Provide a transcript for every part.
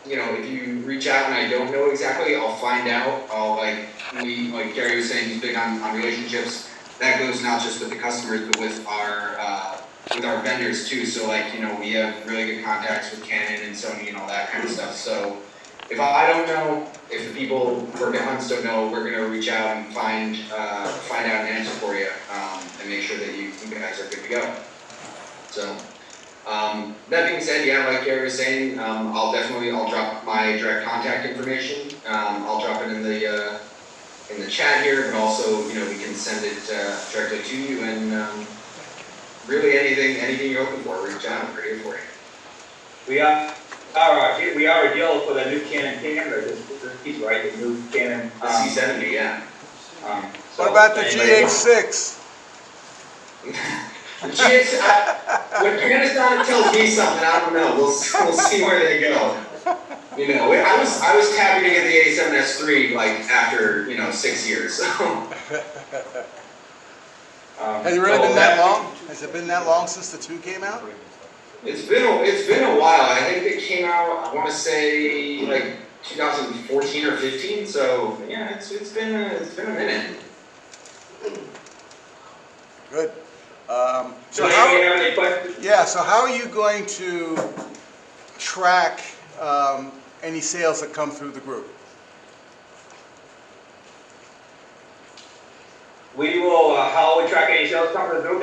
you know, if you reach out and I don't know exactly, I'll find out. I'll like Gary was saying, he's big on relationships. That goes not just with the customers, but with our vendors too. So like, you know, we have really good contacts with Canon and Sony and all that kind of stuff. So if I don't know, if the people work at Hunts don't know, we're gonna reach out and find out an answer for you, and make sure that you guys are good to go. So. That being said, yeah, like Gary was saying, I'll drop my direct contact information. I'll drop it in the chat here, but also, you know, we can send it directly to you, and really anything you're looking for, reach out. We're here for you. We are a dealer for the new Canon camera. He's right, the new Canon C70, yeah. What about the GH6? When Panasonic tells me something, I don't know. We'll see where they go. You know, I was tapping to get the A7S III like after 6 years. So. Has it really been that long? Has it been that long since the 2 came out? It's been a while. I think it came out, I want to say like 2014 or 15. So yeah, it's been a minute. Good. So how are you going to track any sales that come through the group? We will, how we track any sales come from the group,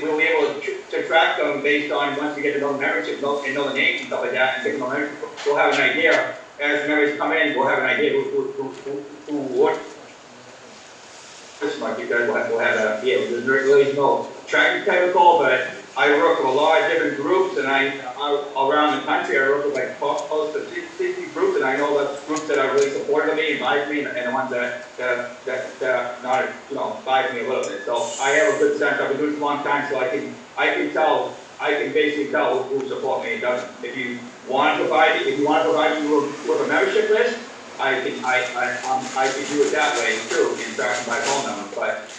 we'll be able to track them based on, once we get to know the membership and know the names and stuff like that, and get them membership, we'll have an idea. As the members come in, we'll have an idea who what. This month, because we'll have a, yeah, there's really no tracking typical, but I work with a lot of different groups, and I around the country, I work with like close to 50 groups, and I know the groups that are really supportive of me, advise me, and the ones that not, advise me a little bit. So I have a good sense. I've been doing this a long time, so I can basically tell who support me and doesn't. If you want to provide me with a membership list, I can do it that way too, in fact, my phone number. But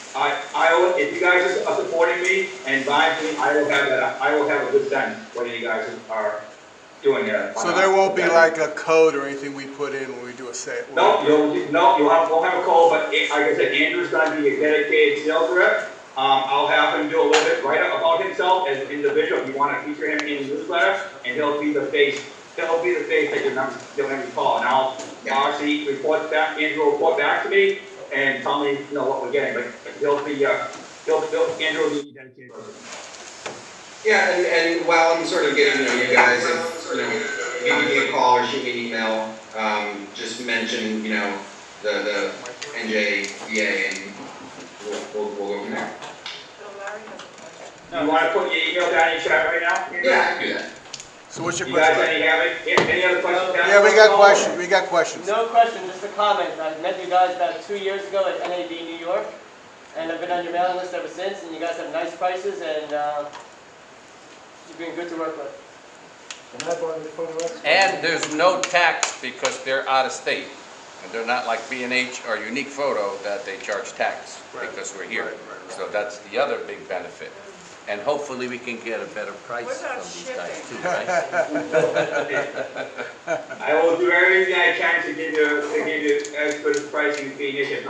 if you guys are supporting me and buying me, I will have a good sense whether you guys are doing it. So there won't be like a code or anything we put in when we do a sale? No, you won't have a code, but like I said, Andrew's going to be a dedicated sales rep. I'll have him do a little bit write up about himself as an individual if you want to feature him in the newsletter, and he'll be the face. He'll be the face that you'll never call, and I'll obviously Andrew will report back to me and tell me, what we're getting. But Andrew will be dedicated. Yeah, and while I'm sort of getting to know you guys, if you give me a call or shoot me an email, just mention, the NJVA, and we'll go from there. You want to put your email down in your chat right now? Yeah, I can do that. So what's your You question? guys any other questions? Yeah, we got questions. We got questions. No question, just a comment. I met you guys about 2 years ago at NAB New York, and I've been on your mailing list ever since, and you guys have nice prices, and you've been good to work with. And there's no tax because they're out of state. And they're not like B&H or Unique Photo that they charge tax because we're here. So that's the other big benefit. And hopefully we can get a better price from these guys too, right? I will do everything I can to give you as good a pricing as B&H, if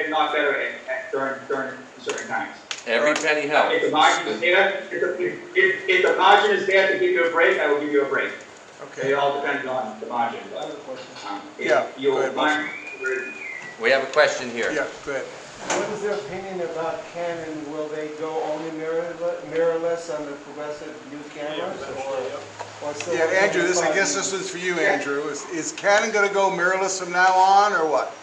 not better during certain times. Every penny helps. If the margin is there, if the margin is there to give you a break, I will give you a break. Okay. It all depends on the margin. But, Yeah, go ahead, We have a question here. Yeah, go ahead. What is their opinion about Canon? Will they go only mirrorless on the progressive new cameras? Or still Andrew, I guess this is for you, Andrew. Is Canon going to go mirrorless from now on, or what?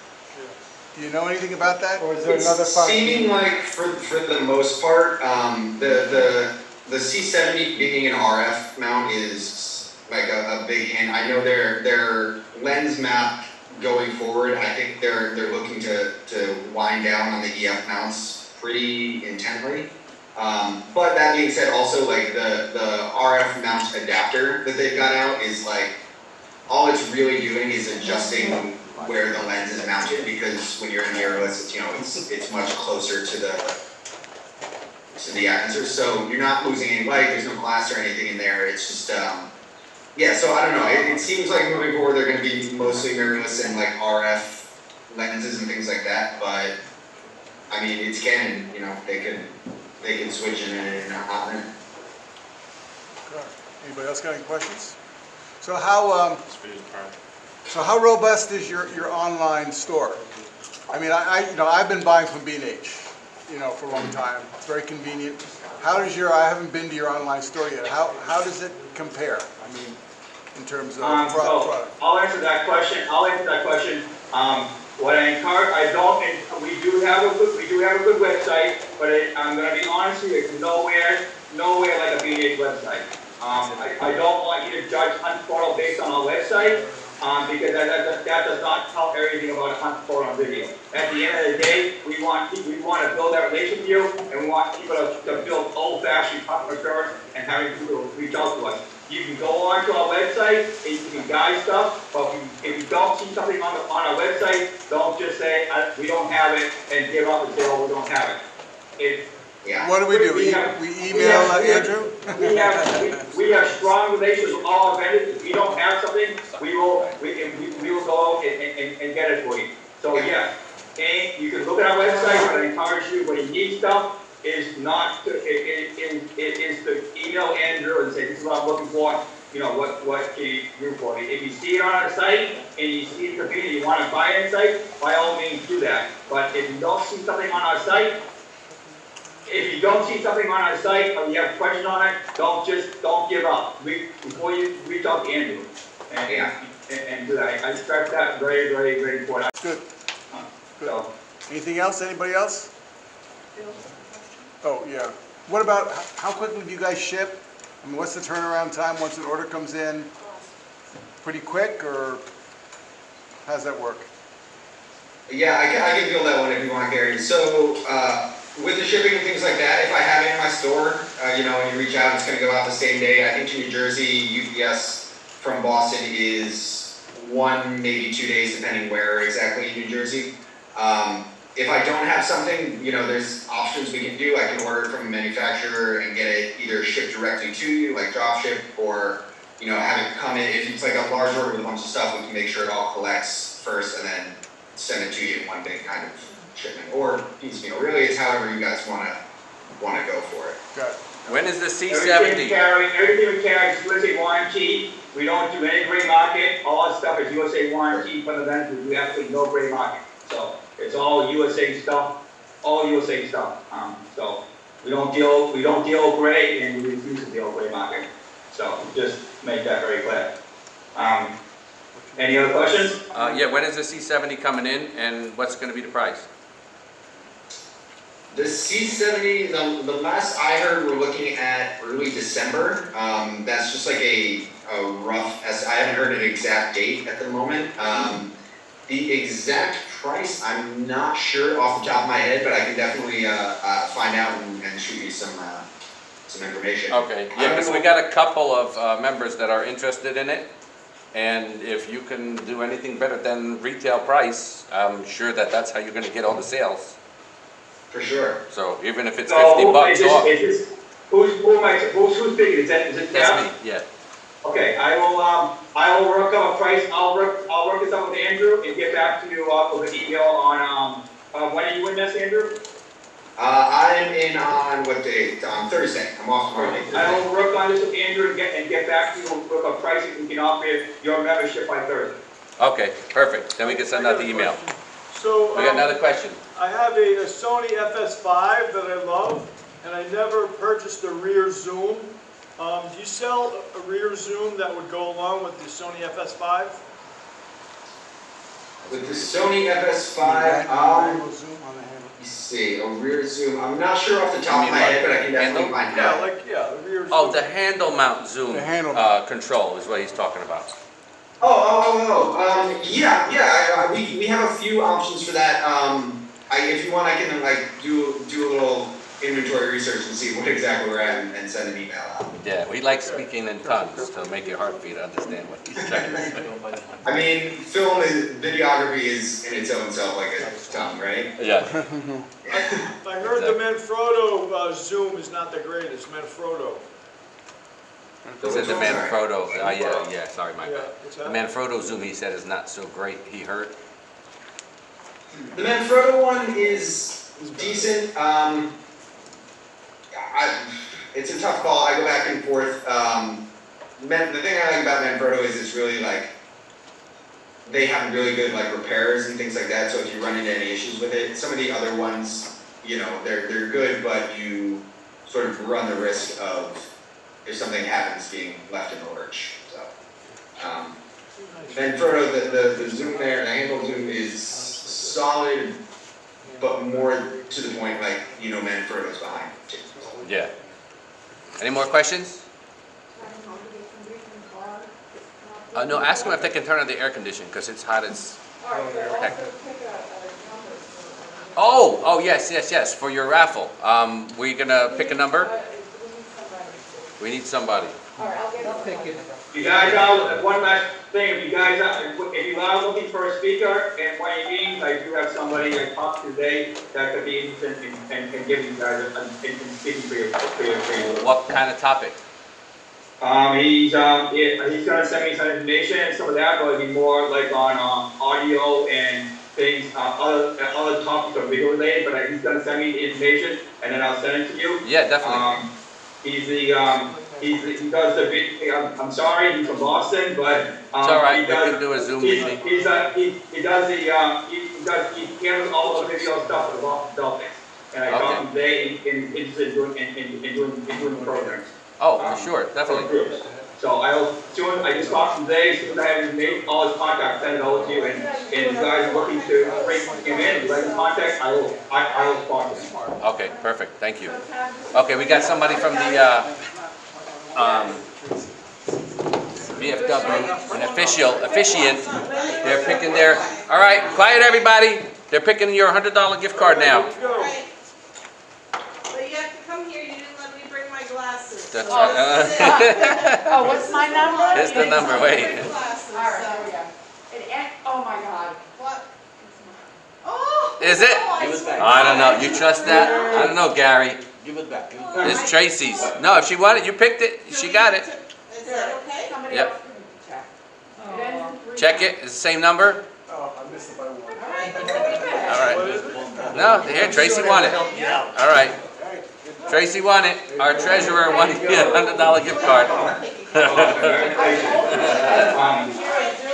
Do you know anything about that? Or is there another It's seeming like, for the most part, the C70 being an RF mount is like a big hint. I know their lens map going forward, I think they're looking to wind down on the EF mounts pretty intently. But that being said, also like the RF mount adapter that they've got out is like, all it's really doing is adjusting where the lens is mounted, because when you're in mirrorless, it's much closer to the aperture. So you're not losing any light. There's no glass or anything in there. It's just Yeah, so I don't know, it seems like moving forward, they're gonna be mostly mirrorless and like RF lenses and things like that, but, I mean, it's Canon, you know, they can switch in and out of it. Okay. Anybody else got any questions? So how robust is your online store? I mean, I've been buying from B&H, you know, for a long time. It's very convenient. How does I haven't been to your online store yet. How does it compare? I mean, in terms of product? I'll answer that question. What I encourage, we do have a good website, but I'm gonna be honest with you, it's nowhere like a B&H website. I don't want you to judge hunt photo based on our website, because that does not tell everything about a hunt photo on video. At the end of the day, we want to build that relationship with you, and we want people to build old-fashioned customer service and having people reach out to us. You can go onto our website and you can guide stuff, but if you don't see something on our website, don't just say, we don't have it, and give up and say, oh, we don't have it. Yeah. What do we do? We email Andrew? We have strong relations with all our vendors. If we don't have something, we will go out and get it for you. So yeah, and you can look at our website, but I encourage you, when you need stuff, is to email Andrew and say, this is what I'm looking for, you know, what can you do for me? If you see it on our site and you see it convenient, you want to buy it on site, by all means do that. But if you don't see something on our site, or you have a question on it, don't give up. Before you reach out to Andrew and do that. I stress that very, very, very important. Good. So, Anything else? Anybody else? Oh, yeah. What about, how quickly do you guys ship? I mean, what's the turnaround time once an order comes in? Pretty quick, or how does that work? Yeah, I can feel that one if you want, Gary. So, with the shipping and things like that, if I have it in my store, you know, and you reach out, it's gonna go out the same day. I think to New Jersey, UPS from Boston is 1, maybe 2 days, depending where exactly in New Jersey. If I don't have something, you know, there's options we can do. I can order it from a manufacturer and get it either shipped directly to you, like drop ship, or, you know, have it come in. If it's like a large order with a bunch of stuff, we can make sure it all collects first and then send it to you in one big kind of shipment, or piecemeal. Really, it's however you guys wanna go for it. Got it. When is the everything C70? we carry is USA warranty. We don't do any gray market. All our stuff is USA warranty from the vendor. We do absolutely no gray market. So it's all USA stuff. So we don't deal gray, and we refuse to deal gray market. So just make that very clear. Any other questions? Yeah, when is the C70 coming in, and what's gonna be the price? The C70, the last I heard, we're looking at early December. That's just like a rough, I haven't heard an exact date at the moment. The exact price, I'm not sure off the top of my head, but I can definitely find out and shoot you some information. Okay, yeah, because we got a couple of members that are interested in it, and if you can do anything better than retail price, I'm sure that's how you're gonna get all the sales. For sure. So even if it's So, 50 bucks off. Who's big? Is it That's Jeff? me, yeah. Okay, I will work up a price. I'll work this up with Andrew and get back to you with an email on when are you in this, Andrew? I'm in on what day? On Thursday. I'm off tomorrow. I will work on this with Andrew and get back to you with a price that we can offer your membership by Thursday. Okay, perfect. Then we can send out the email. So, We got another question. I have a Sony FS5 that I love, and I never purchased a rear zoom. Do you sell a rear zoom that would go along with the Sony FS5? With the Sony FS5, Zoom on the handle. let me see, a rear zoom. I'm not sure off the top of my head, but I can definitely find Yeah, out. the rear zoom. Oh, the handle mount zoom The handle control is what he's talking about. Yeah. We have a few options for that. If you want, I can like do a little inventory research and see what exactly we're at and send an email out. Yeah, we like speaking in tongues to make your heart beat understand what he's trying to say. I mean, videography is in its own self like a tongue, right? Yeah. I heard the Manfrotto zoom is not the greatest, Manfrotto. He said the Sorry. Manfrotto, yeah, sorry, my Yeah, bad. what's The that? Manfrotto Zoom, he said, is not so great, he heard. The Manfrotto one is decent. It's a tough call. I go back and forth. The thing I like about Manfrotto is it's really like they have really good like repairs and things like that. So if you run into any issues with it, some of the other ones, you know, they're good, but you sort of run the risk of if something happens being left in the lurch. So Manfrotto, the zoom there, the handle zoom is solid, but more to the point, like, you know, Manfrotto's behind it too. Yeah. Any more questions? No, ask them if they can turn on the air conditioning, because it's hot as heck. Oh, yes, for your raffle. We're gonna pick a number? We need somebody. You guys are, one last thing, if you guys are, if you are looking for a speaker in one of your meetings, I do have somebody I talked to today that could be interested in giving you guys in speaking for your. What kind of topic? He's gonna send me some information and some of that, but it'll be more like on, audio and things, other topics are video related, but he's gonna send me the information and then I'll send it to you. Yeah, definitely. He does the big, I'm sorry, he's from Boston, but, It's all right, he we does. can do a Zoom He meeting. he handles all the video stuff for the Boston Celtics. And I talked to him today, and interested in doing the programs. Oh, for sure, For definitely. groups. So I just talked to him today, as soon as I have his name, all his contacts, send it over to you, and if you guys are looking to bring him in, if you like his contact, I will sponsor him. Okay, perfect, thank you. Okay, we got somebody from the, VFW, an officiant. They're picking their, all right, quiet everybody. They're picking your $100 gift card now. Right. But you have to come here, you didn't let me bring my glasses. That's so right. this is it. Oh, what's my number? Here's the number, wait. Bring glasses, All right, so- there we go. Oh my God. What? Oh! Is it? no, I Give it swear. back. I don't know, you trust that? I don't know, Gary. Give it back. Give it back. It's Tracy's. No, if she wanted, you picked it, she got it. Is that okay? Somebody Yep. else can check. It ends in 3. Check it, it's the same number? Oh, I missed it by one. All right, then All bring it back. right. What is it? No, here, Tracy won it. All right. Tracy won it. Our treasurer won the $100 gift card.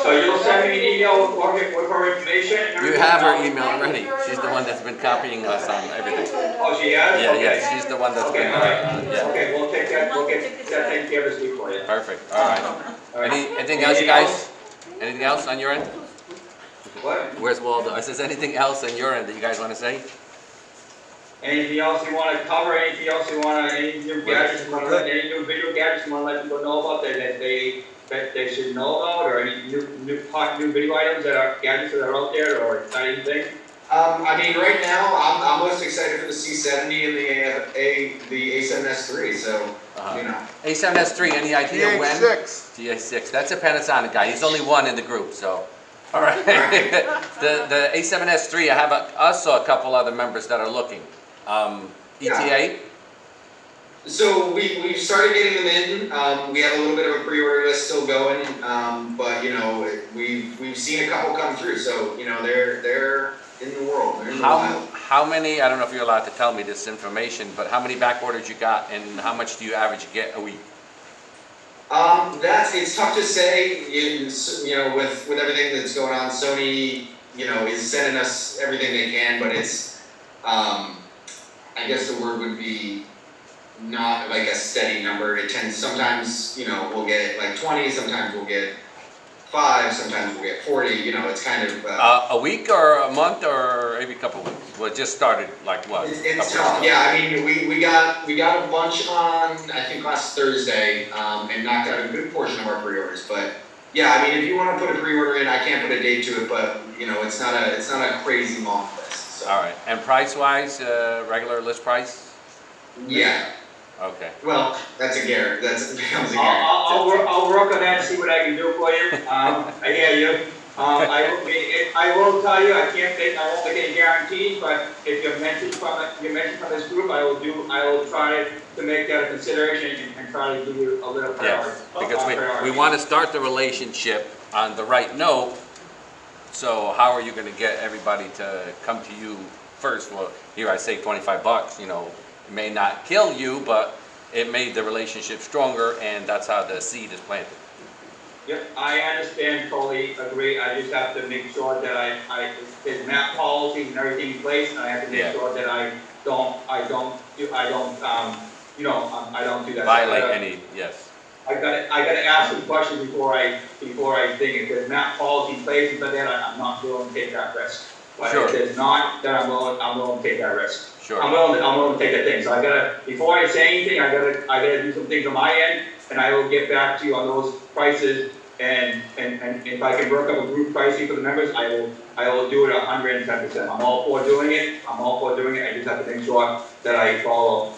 So you'll send me an email with her information and You everything? have her email already. She's the one that's been copying us on everything. Oh, she has? Yeah, Okay. yeah, she's the one that's Okay, been, all right. yeah. Okay, we'll get that taken care of this week for you. Perfect, all right. All right. Anything else, you guys? Anything else on your end? What? Where's Waldo? Is there anything else on your end that you guys want to say? Anything else you wanna cover, anything else you wanna, any new gadgets, you wanna let, any new video gadgets you wanna let people know about that they should know about, or any new hot new video items that are gadgets that are out there, or exciting things? I mean, right now, I'm most excited for the C70 and the A7S III, so, you know. A7S3, any idea when? TH6. GA6, that's a Panasonic guy, he's only one in the group, so. All right. The A7S3, I have also a couple other members that are looking. ETA? So we started getting them in. We have a little bit of a pre-order list still going, but you know we've seen a couple come through. So you know they're in the world. They're in the wild. How many, I don't know if you're allowed to tell me this information, but how many back orders you got and how much do you average get a week? It's tough to say. You know with everything that's going on, Sony is sending us everything they can, but it's I guess the word would be not like a steady number. It tends sometimes, we'll get like 20, sometimes we'll get 5, sometimes we'll get 40, it's kind of... A week or a month or maybe a couple of weeks? Well, it just started like what? It's tough, yeah, I mean, we got a bunch on, I think last Thursday, and knocked out a good portion of our pre-orders, but yeah, I mean, if you want to put a pre-order in, I can't put a date to it, but, it's not a crazy long list, so. All right, and price-wise, regular list price? Yeah. Okay. Well, that's a becomes a guarantee. I'll work on that and see what I can do for you. I hear you. I will tell you, I won't make any guarantees, but if you're mentioned from this group, I will try to make that a consideration and try to give you a little priority. Yes, because we want to start the relationship on the right note. So how are you going to get everybody to come to you first? Well, here I say $25, you know, it may not kill you, but it made the relationship stronger, and that's how the seed is planted. Yep, I understand, totally agree. I just have to make sure that there's map policies and everything in place, and I have to make Yeah. sure that I don't do that. Violate any, yes. I gotta ask some questions before I think. If there's map policy in place and stuff like that, I'm not willing to take that risk. But Sure. if there's not, then I'm willing to take that risk. Sure. I'm willing to take that thing. So before I say anything, I gotta do some things on my end, and I will get back to you on those prices. And if I can work up a group pricing for the members, I will do it 110%. I'm all for doing it. I just have to make sure that I follow,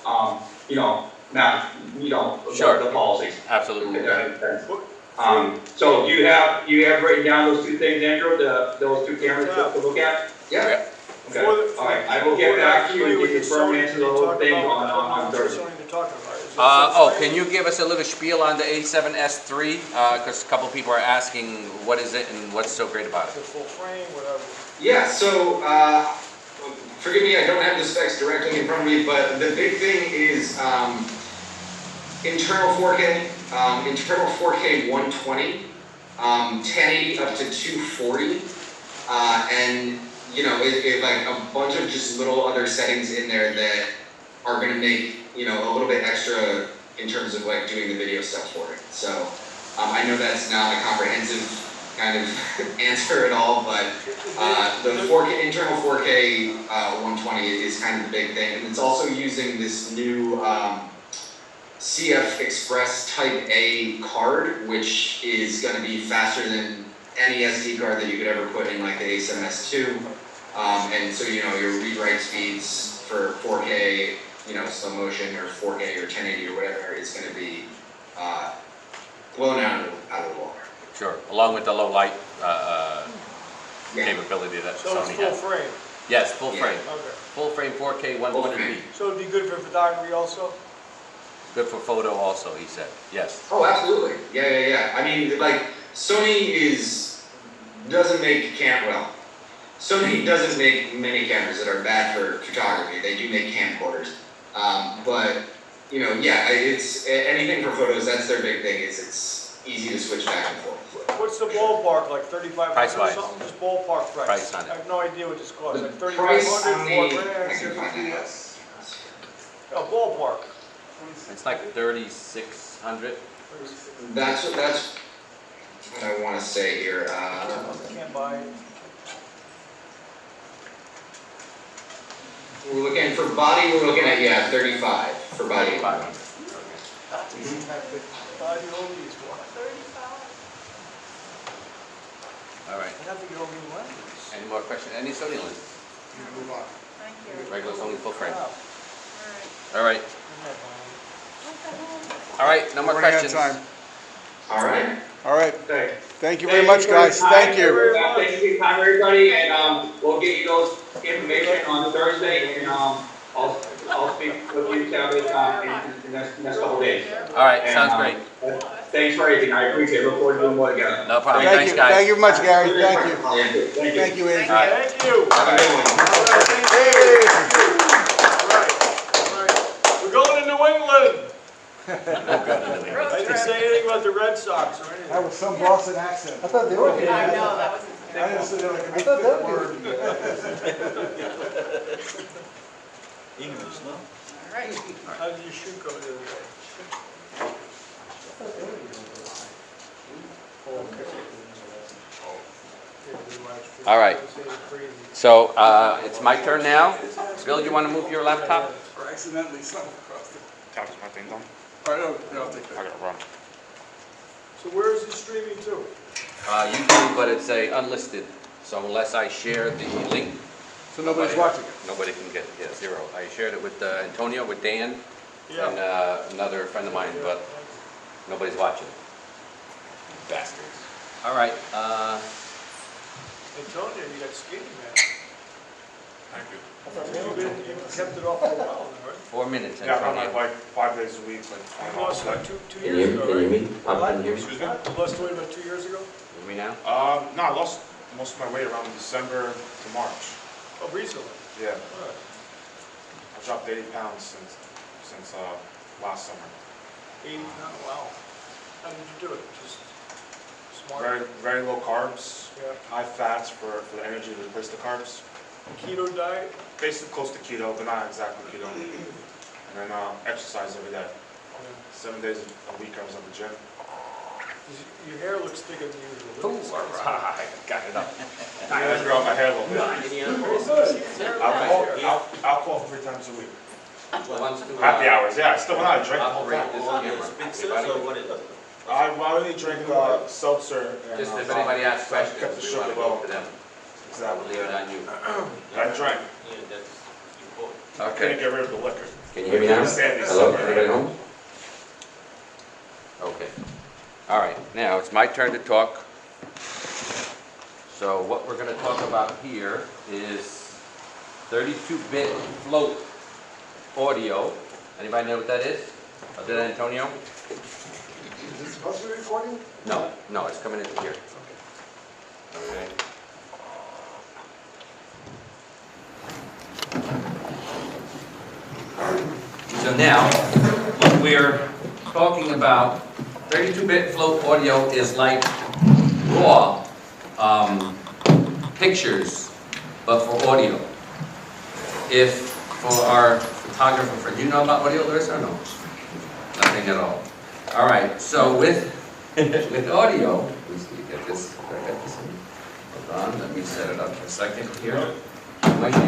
Sure. the policies. Absolutely. If that makes sense. So you have written down those two things, Andrew, those two cameras to look at? Yeah. Okay, all right, I will get back to you and give you firm answer to those things on Thursday. Can you give us a little spiel on the A7S3? Because a couple people are asking, what is it and what's so great about The it? full frame, whatever. Yeah, so, forgive me, I don't have the specs directly in front of me, but the big thing is, internal 4K 120, 1080 up to 240, and, you know, it like a bunch of just little other settings in there that are gonna make, you know, a little bit extra in terms of like doing the video stuff for it. So, I know that's not a comprehensive kind of answer at all, but the 4K, internal 4K 120 is kind of the big thing. And it's also using this new CF Express Type A card, which is going to be faster than any SD card that you could ever put in like the A7S2. And so, you know, your read-write speeds for 4K, you know, slow motion or 4K or 1080 or whatever is going to be blown out of the water. Sure, along with the low light Yeah. capability that So it's Sony full has. frame, Yes, full Yeah. frame. okay. Full frame 4K 120p. So it'd be good for photography also? Good for photo also, he said. Yes. Oh, absolutely. Yeah. I mean, like, Sony doesn't make Sony doesn't make many cameras that are bad for photography. They do make camcorders. But, you know, yeah, it's anything for photos, that's their big thing, is it's easy to switch back and forth. What's the ballpark, like 3,500 or Price-wise. something? Just ballpark price. Price on it. I have no idea what this costs, The like price 3,500, on 4 the, grand, I can find 50? that. A ballpark. It's like 3,600. That's what I want to say here. Can't buy it. We're looking for body. We're looking at 35 for body. 500. Buy the oldies, what? All right. I have to get over the lenses. Any more questions? Any Sony lenses? Move on. Thank you. Regular Sony full frame. Wow. All right. I'm not buying it. All right. No more Running out of questions. time. All right. All right, Okay. thank you very much, guys, for your thank time. you. Thank you for your time, everybody, and we'll get you those information on Thursday, and I'll speak with you, Tabitha, in the next couple of days. All right. And, Sounds great. Thanks for everything, I appreciate it, look forward to doing more together. No problem. Thank Thanks, you, guys. thank you very much, Gary, thank you. Thank you. Thank you, Andrew. All right. Thank you. Have a good one. Hey. Right. We're going to New England. No good. I didn't say anything about the Red Sox or anything. That was some Boston accent. I thought they I know, that was I didn't say that like a big thick word. English, no? all right. How did your shoe go the other day? All right. So it's my turn now. Bill, you want to move your laptop? Or accidentally stumbled across it. Talk to my thing done. All right, no, I'll take I that. gotta run. So where is this streaming to? YouTube, but it's a unlisted. So unless I share the link, So nobody's watching it? nobody can get it. Yeah, zero. I shared it with Antonio, with Dan, and Yeah. another friend of mine, but nobody's watching it. Bastards. All right. Antonio, you got skinny, man. Thank you. You've kept it off for a while, right? 4 minutes. Yeah, I'm Antonio. like 5 days a week, like 20 You miles lost a like day. two years ago, right? Can you hear me? Excuse me? You lost weight about 2 years ago? Hear me now? No, I lost most of my weight around December to March. Oh, recently? Yeah, All right. I dropped 80 pounds since last summer. 80 pounds, wow. How did you do it? Just smart? Very low carbs, Yeah. high fats for the energy to replace the carbs. Keto diet? Basically close to keto, but not exactly keto. And then exercise every day. 7 days a week I was at the gym. Your hair looks thicker than usual. Ooh, all right, got it up. I gotta grow out my hair a little bit. Alcohol 3 times a week. Happy hours, yeah, I still went out and drank the whole Operate time. this camera. I only drink seltzer and Just if anybody asks questions, kept the we sugar want to low. go to them. We'll leave Exactly. it on you. I drank. Okay. Couldn't get rid of the liquor. Can you hear me now? Hello, everybody home? Okay. All right, now it's my turn to talk. So what we're going to talk about here is 32-bit float audio. Anybody know what that is? Other than Antonio? Is this supposed to be recording? No, no, it's coming into here. Okay. So now, what we're talking about, 32-bit float audio is like raw pictures, but for audio. If for our photographer friend, do you know about audio, Larissa, or no? Nothing at all. All right, so with audio, let's see, get this, I got this in. Hold on, let me set it up for a second here. Might be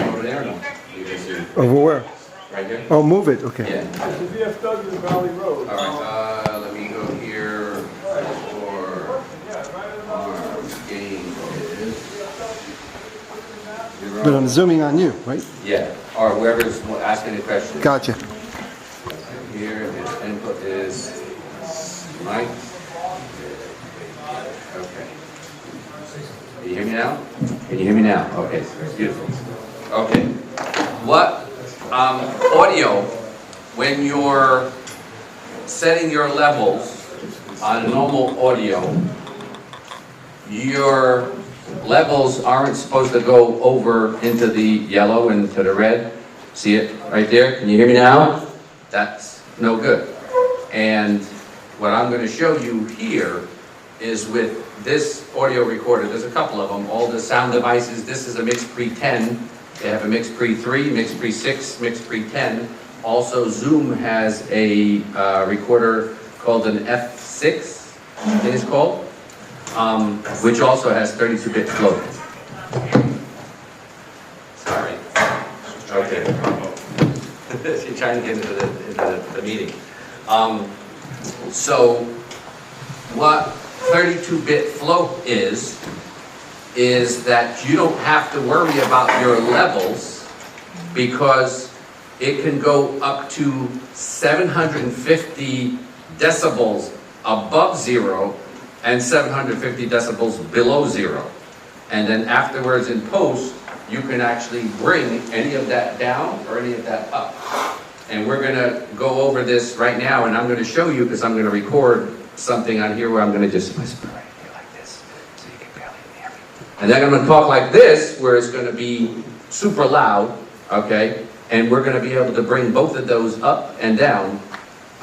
over there, no? You can see, Over where? right here? Oh, move it, okay. Yeah. The VFW Valley Road. All right, let me go here for our game is. But I'm zooming on you, right? Yeah, or whoever's asking the question. Gotcha. Here, his input is Mike. Okay. Can you hear me now? Can you hear me now? Okay, beautiful. Okay. What, audio, when you're setting your levels on normal audio, your levels aren't supposed to go over into the yellow and to the red. See it right there? Can you hear me now? That's no good. And what I'm going to show you here is with this audio recorder, there's a couple of them, all the sound devices. This is a mix pre-10. They have a mix pre-3, mix pre-6, mix pre-10. Also, Zoom has a recorder called an F6, I think it's called, which also has 32-bit float. Sorry. Okay. She's trying to get into the meeting. So, what 32-bit float is that you don't have to worry about your levels because it can go up to 750 decibels above zero and 750 decibels below zero. And then afterwards in post, you can actually bring any of that down or any of that up. And we're gonna go over this right now, and I'm gonna show you because I'm gonna record something on here where I'm gonna just whisper right here like this, so you can barely hear me. And then I'm gonna talk like this, where it's gonna be super loud, okay? And we're gonna be able to bring both of those up and down,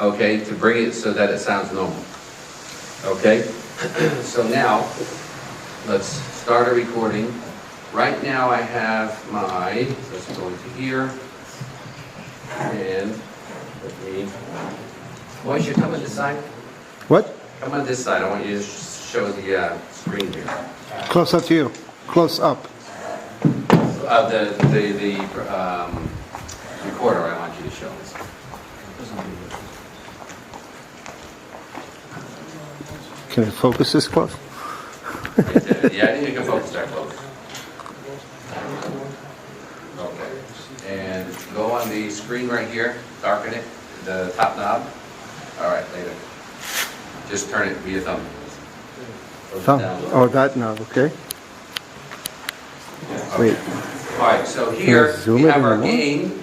okay, to bring it so that it sounds normal. Okay? So now, let's start a recording. Right now I have my, let's go into here, and let me, why don't you come on this side? What? Come on this side, I want you to show the screen here. Close up to you. Close up. The recorder I want you to show. Can I focus this close? Right there. Yeah, I think you can focus that close. Okay, and go on the screen right here, darken it, the top knob. All right, later. Just turn it via thumb. Close it Thumb. down. Oh, that knob, okay. Wait, All right, so here Can I zoom we it have in our more? gain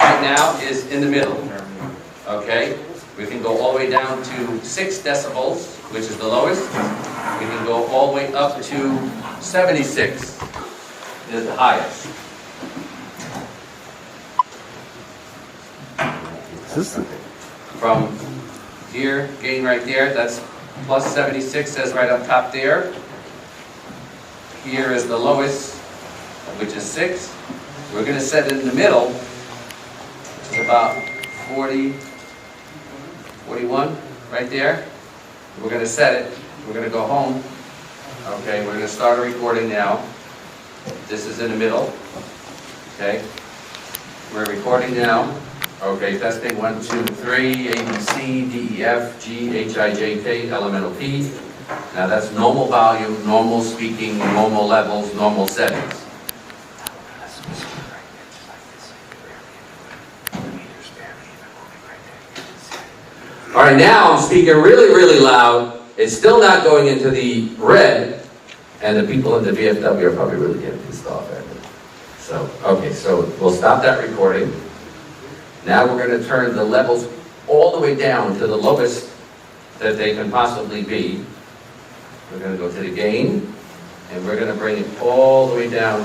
right now is in the middle. Okay? We can go all the way down to 6 decibels, which is the lowest. We can go all the way up to 76 is the highest. is this, From here, gain right there, that's plus 76, says right up top there. Here is the lowest, which is 6. We're going to set it in the middle, which is about 40, 41, right there. We're going to set it. We're going to go home. Okay, we're going to start a recording now. This is in the middle. Okay, we're recording now. Okay, testing 1, 2, 3, A, B, C, D, E, F, G, H, I, J, K, elemental P. Now that's normal volume, normal speaking, normal levels, normal settings. All right, now I'm speaking really, really loud. It's still not going into the red, and the people in the VFW are probably really getting pissed off at me. So, okay, so we'll stop that recording. Now we're going to turn the levels all the way down to the lowest that they can possibly be. We're going to go to the gain, and we're going to bring it all the way down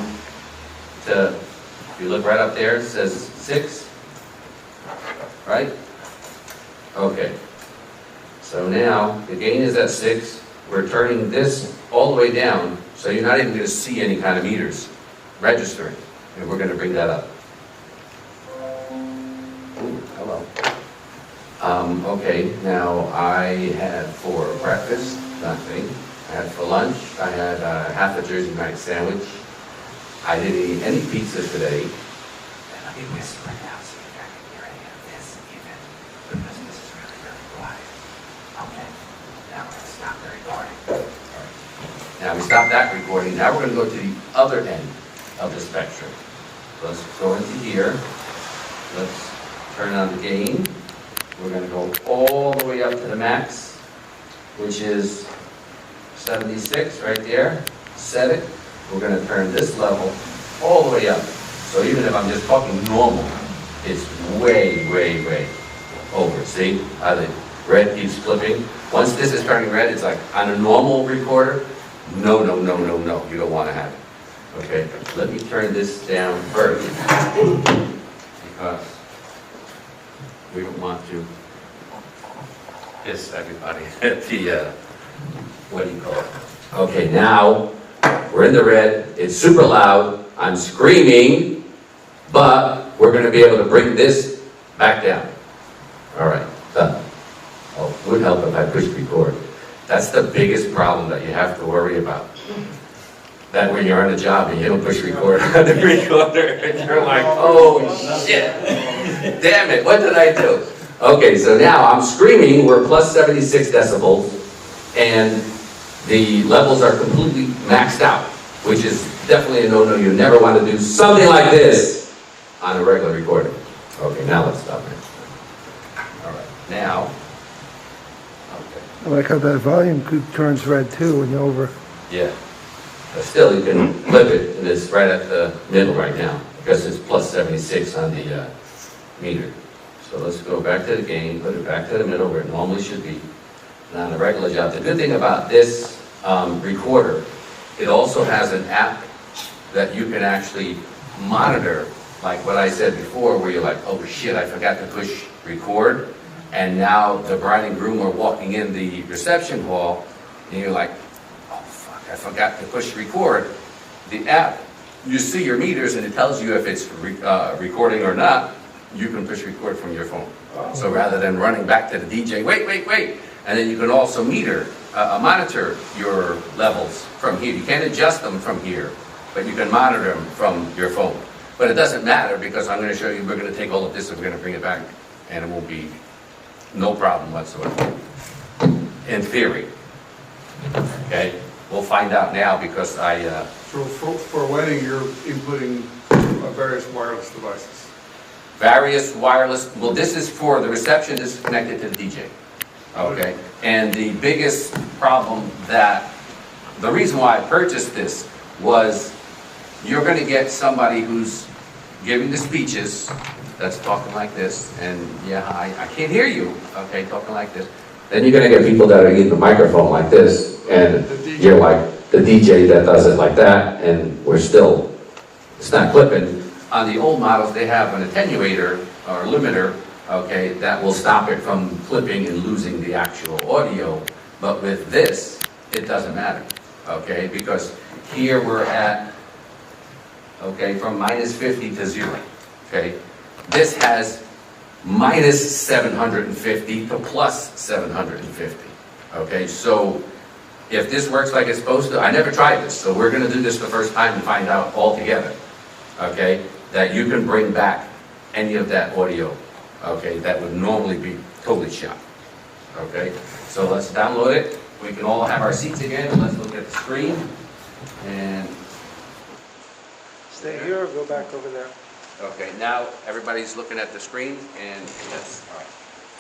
to, if you look right up there, it says 6, right? Okay. So now, the gain is at 6. We're turning this all the way down, so you're not even going to see any kind of meters registering. And we're going to bring that up. Ooh, hello. Okay, now I had for breakfast, nothing. I had for lunch, I had half a Jersey Mike sandwich. I didn't eat any pizza today. And let me whisper now so you guys can hear any of this even. Because this is really, really quiet. Okay, now we're going to stop the recording. All right. Now we stop that recording. Now we're going to go to the other end of the spectrum. Let's go into here. Let's turn on the gain. We're going to go all the way up to the max, which is 76 right there. Set it. We're going to turn this level all the way up. So even if I'm just talking normal, it's way, way, way over. See how the red keeps flipping? Once this is turning red, it's like on a normal recorder, no, no, no, no, no. You don't want to have it. Okay, let me turn this down first because we don't want to piss everybody at the, what do you call it? Okay, now we're in the red. It's super loud. I'm screaming, but we're going to be able to bring this back down. All right, done. Oh, it would help if I pushed record. That's the biggest problem that you have to worry about. That when you're on a job and you don't push record on the recorder, and you're like, oh shit, damn it, what did I do? Okay, so now I'm screaming, we're plus 76 decibels, and the levels are completely maxed out, which is definitely a no-no. You never want to do something like this on a regular recording. Okay, now let's stop it. All right, now, okay. I like how that volume turns red too when you're over. Yeah. But still, you can flip it, and it's right at the middle right now, because it's plus 76 on the meter. So let's go back to the gain, put it back to the middle where it normally should be, and on a regular job. The good thing about this recorder, it also has an app that you can actually monitor, like what I said before, where you're like, oh shit, I forgot to push record, and now the bride and groom are walking in the reception hall, and you're like, I forgot to push record. The app, you see your meters and it tells you if it's recording or not. You can push record from your phone. So rather than running back to the DJ, wait, and then you can also monitor your levels from here. You can't adjust them from here, but you can monitor them from your phone. But it doesn't matter because I'm going to show you, we're going to take all of this and we're going to bring it back and it will be no problem whatsoever. In theory. Okay? We'll find out now because So for a wedding, you're inputting various wireless devices. Various wireless, well this is for, the reception is connected to the DJ. Okay? And the biggest problem the reason why I purchased this was you're gonna get somebody who's giving the speeches, that's talking like this, and yeah, I can't hear you, okay, talking like this. Then you're gonna get people that are using a microphone like this, and you're like the DJ that does it like that, and it's not clipping. On the old models, they have an attenuator or limiter, okay, that will stop it from clipping and losing the actual audio. But with this, it doesn't matter, okay, because here we're at, okay, from -50 to 0, okay. This has -750 to +750, okay. So if this works like it's supposed to, I never tried this, so we're gonna do this the first time and find out all together, okay, that you can bring back any of that audio, okay, that would normally be totally shot, okay. So let's download it. We can all have our seats again, and let's look at the screen, and Stay here or go back over there? okay, now everybody's looking at the screen, and that's, all right.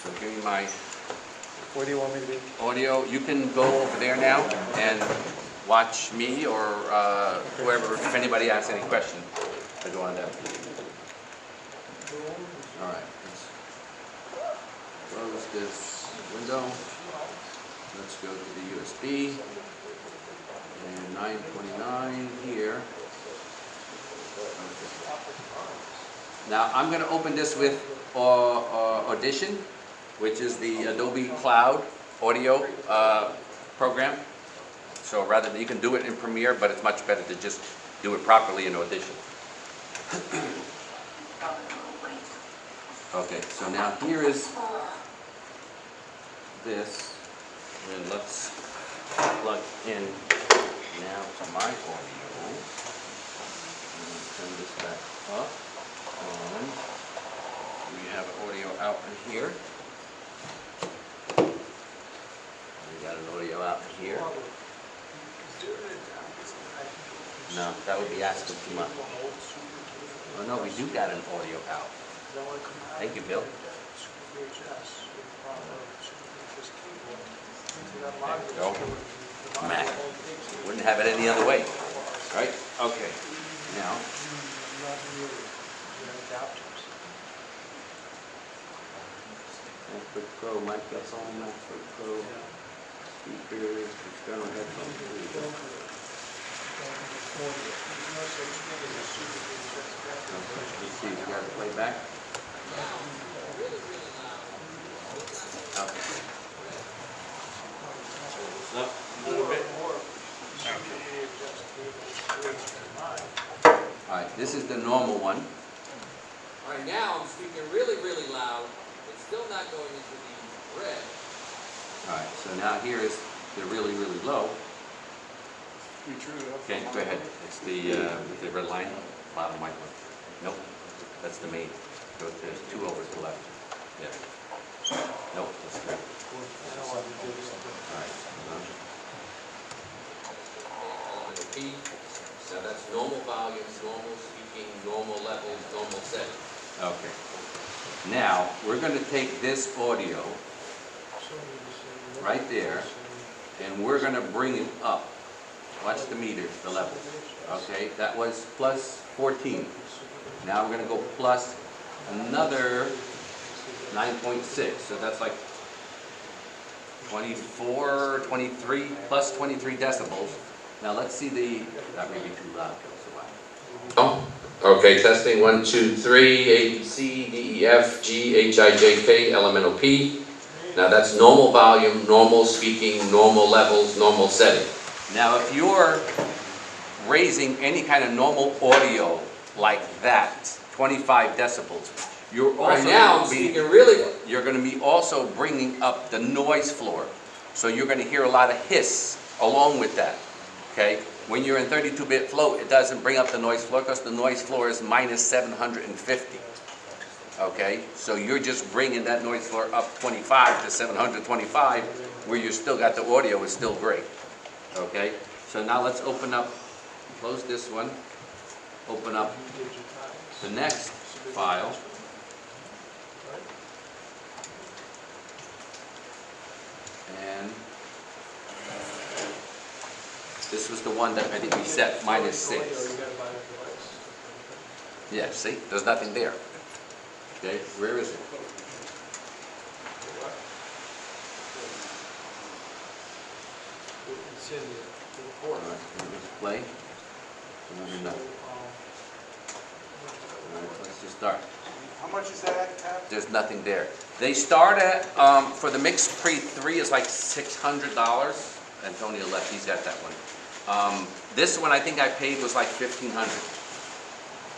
So give me my Where do you want me to be? audio. You can go over there now and watch me or whoever, if anybody asks any question, I go on that. All right, let's close this window. Let's go to the USB. And 929 here. Okay. Now, I'm going to open this with Audition, which is the Adobe Cloud audio program. So rather than, you can do it in Premiere, but it's much better to just do it properly in Audition. Okay, so now here is this, and let's plug in now to my audio. Turn this back up, and we have audio out in here. We got an audio out in here. No, that would be asking too much. Oh no, we do got an audio out. Thank you, Bill. There we go. Mac. Wouldn't have it any other way, right? Okay. Now. MacBook Pro, microphone, MacBook Pro, speakers, external headphones. There we go. Let's see, we got to play back. Okay. Up a little bit. All right, this is the normal one. All right, now I'm speaking really, really loud. It's still not going into the red. All right, so now here is the really, really low. Okay, go ahead. It's the red line, bottom white one. Nope, that's the main. Go to 2 over to the left. Yeah. Nope, that's good. All right. P. So that's normal volumes, normal speaking, normal levels, normal setting. Okay. Now, we're going to take this audio right there, and we're going to bring it up. Watch the meters, the levels. Okay, that was plus 14. Now we're going to go plus another 9.6. So that's like 24, 23, plus 23 decibels. Now let's see that may be too loud. Oh, okay, testing 1, 2, 3, A, B, C, D, E, F, G, H, I, J, K, L, M, N, O, P. Now that's normal volume, normal speaking, normal levels, normal setting. Now if you're raising any kind of normal audio like that, 25 decibels, you're also Right now I'm speaking really. You're going to be also bringing up the noise floor. So you're going to hear a lot of hiss along with that. Okay? When you're in 32-bit float, it doesn't bring up the noise floor because the noise floor is minus 750. Okay? So you're just bringing that noise floor up 25 to 725, where you still got the audio is still great. Okay? So now let's open up, close this one, open up the next file. And This was the one that I think we set -6. So you gotta buy the device. Yeah, see, there's nothing there. Okay, where is it? It's in the All report. right, let me just play. Another So, note. All right, let's just start. How much is that, Cap? There's nothing there. They start at, for the mix pre 3 is like $600. Antonio left, he's got that one. This one I think I paid was like $1,500.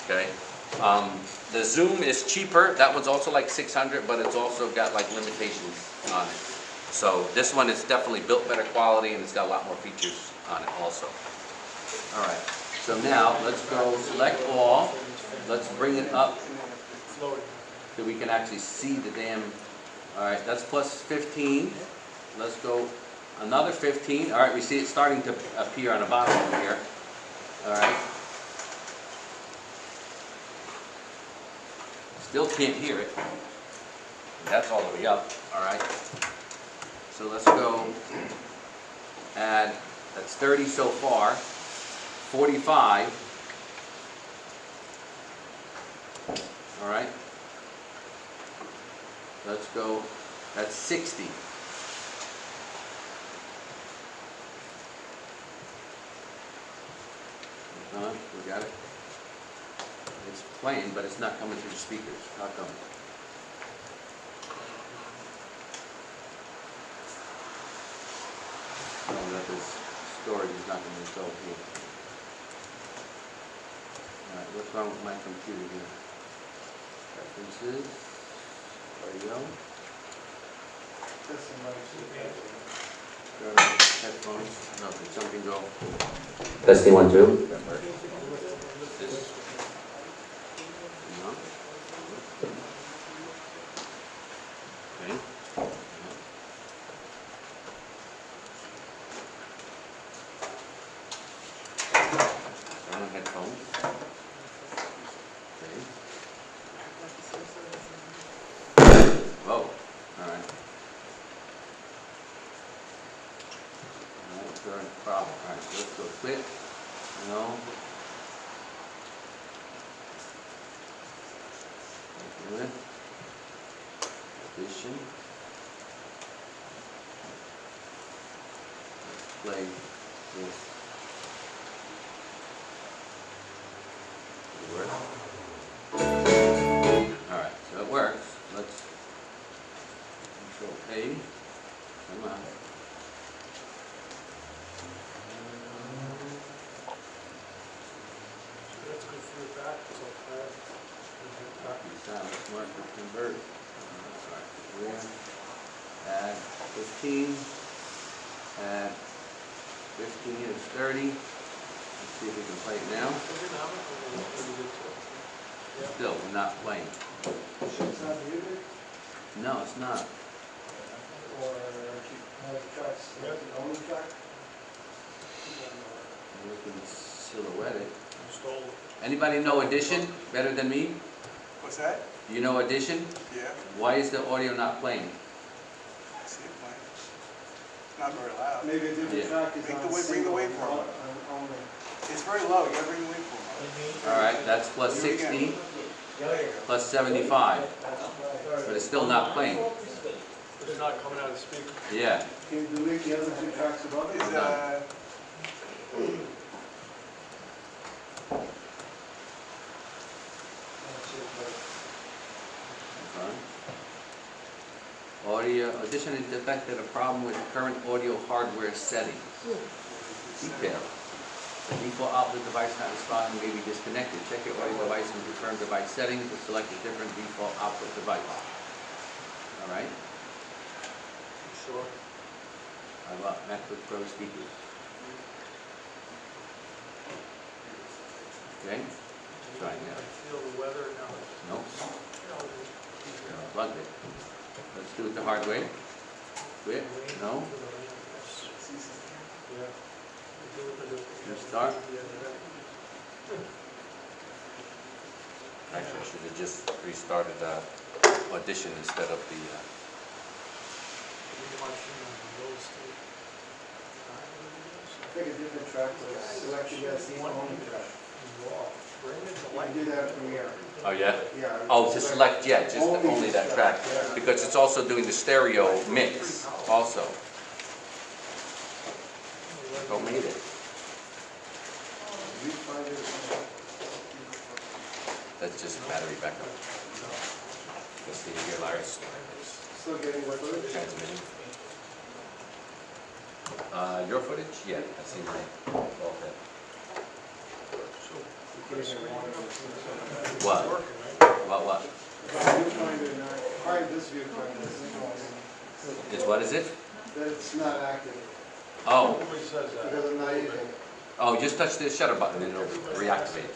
Okay? The Zoom is cheaper, that one's also like $600, but it's also got like limitations on it. So this one is definitely built better quality and it's got a lot more features on it also. All right, so now let's go select all. Let's bring it up floating. so we can actually see the damn, all right, that's plus 15. Let's go another 15. All right, we see it starting to appear on the bottom over here. All right. Still can't hear it. That's all the way up, all right. So let's go add, that's 30 so far, 45. All right. Let's go, that's 60. We got it. It's playing, but it's not coming through the speakers. How come? Oh, that is storage is not going to go here. All right, what's wrong with my computer here? Preferences. There you go. Turn on headphones. No, did something go? Testing 1, 2. That work? This. No. Okay. No. Turn on headphones. Okay. Whoa. All right. Current problem. All right, so let's go quit. No. Good. Addition. Let's play this. Did it work? All right, so it works. Let's Control A. Come on. That's good for your back, it's all bad. Copy sound, marker, convert. Alright, where? Add 15. Add 15 is 30. Let's see if we can play it now. Still not playing. No, it's not. I'm looking silhouetted. Anybody know Audition better than me? What's that? You know Audition? Yeah, Why is the audio not playing? I see it playing. Not very loud. Maybe a different Yeah. track is Bring on the single waveform up. only. It's very low, you gotta bring the waveform All right, that's plus 60, plus 75, but it's still not playing. It's not coming out of the speaker. Yeah. Can you delete the other two tracks above up. it? Is, Okay. Audio, Audition has detected a problem with current audio hardware settings. Detail. The default output device not responding may be disconnected. Check your audio device and confirm device settings to select a different default output device. All right. Sure. How about MacBook Pro speakers? Okay. Try now. Feel the weather now. Nope. Plugged it. Let's do it the hard way. Quit. No. Restart. Actually, I should have just restarted Audition instead of the. pick a different track, like select the scene only track. You can do that from here. Oh, yeah? Yeah. Oh, to select, yeah, just only that track, Yeah. because it's also doing the stereo mix also. Oh, made it. We find it. That's just battery backup. Let's see here, Larry. Still getting what footage? Transmitting. Your footage? Yeah, I see mine. Okay. What? What? Viewfinder, not, probably this viewfinder Is what is it? that's not active Oh, because I'm not using it. oh, just touch the shutter button and it'll reactivate.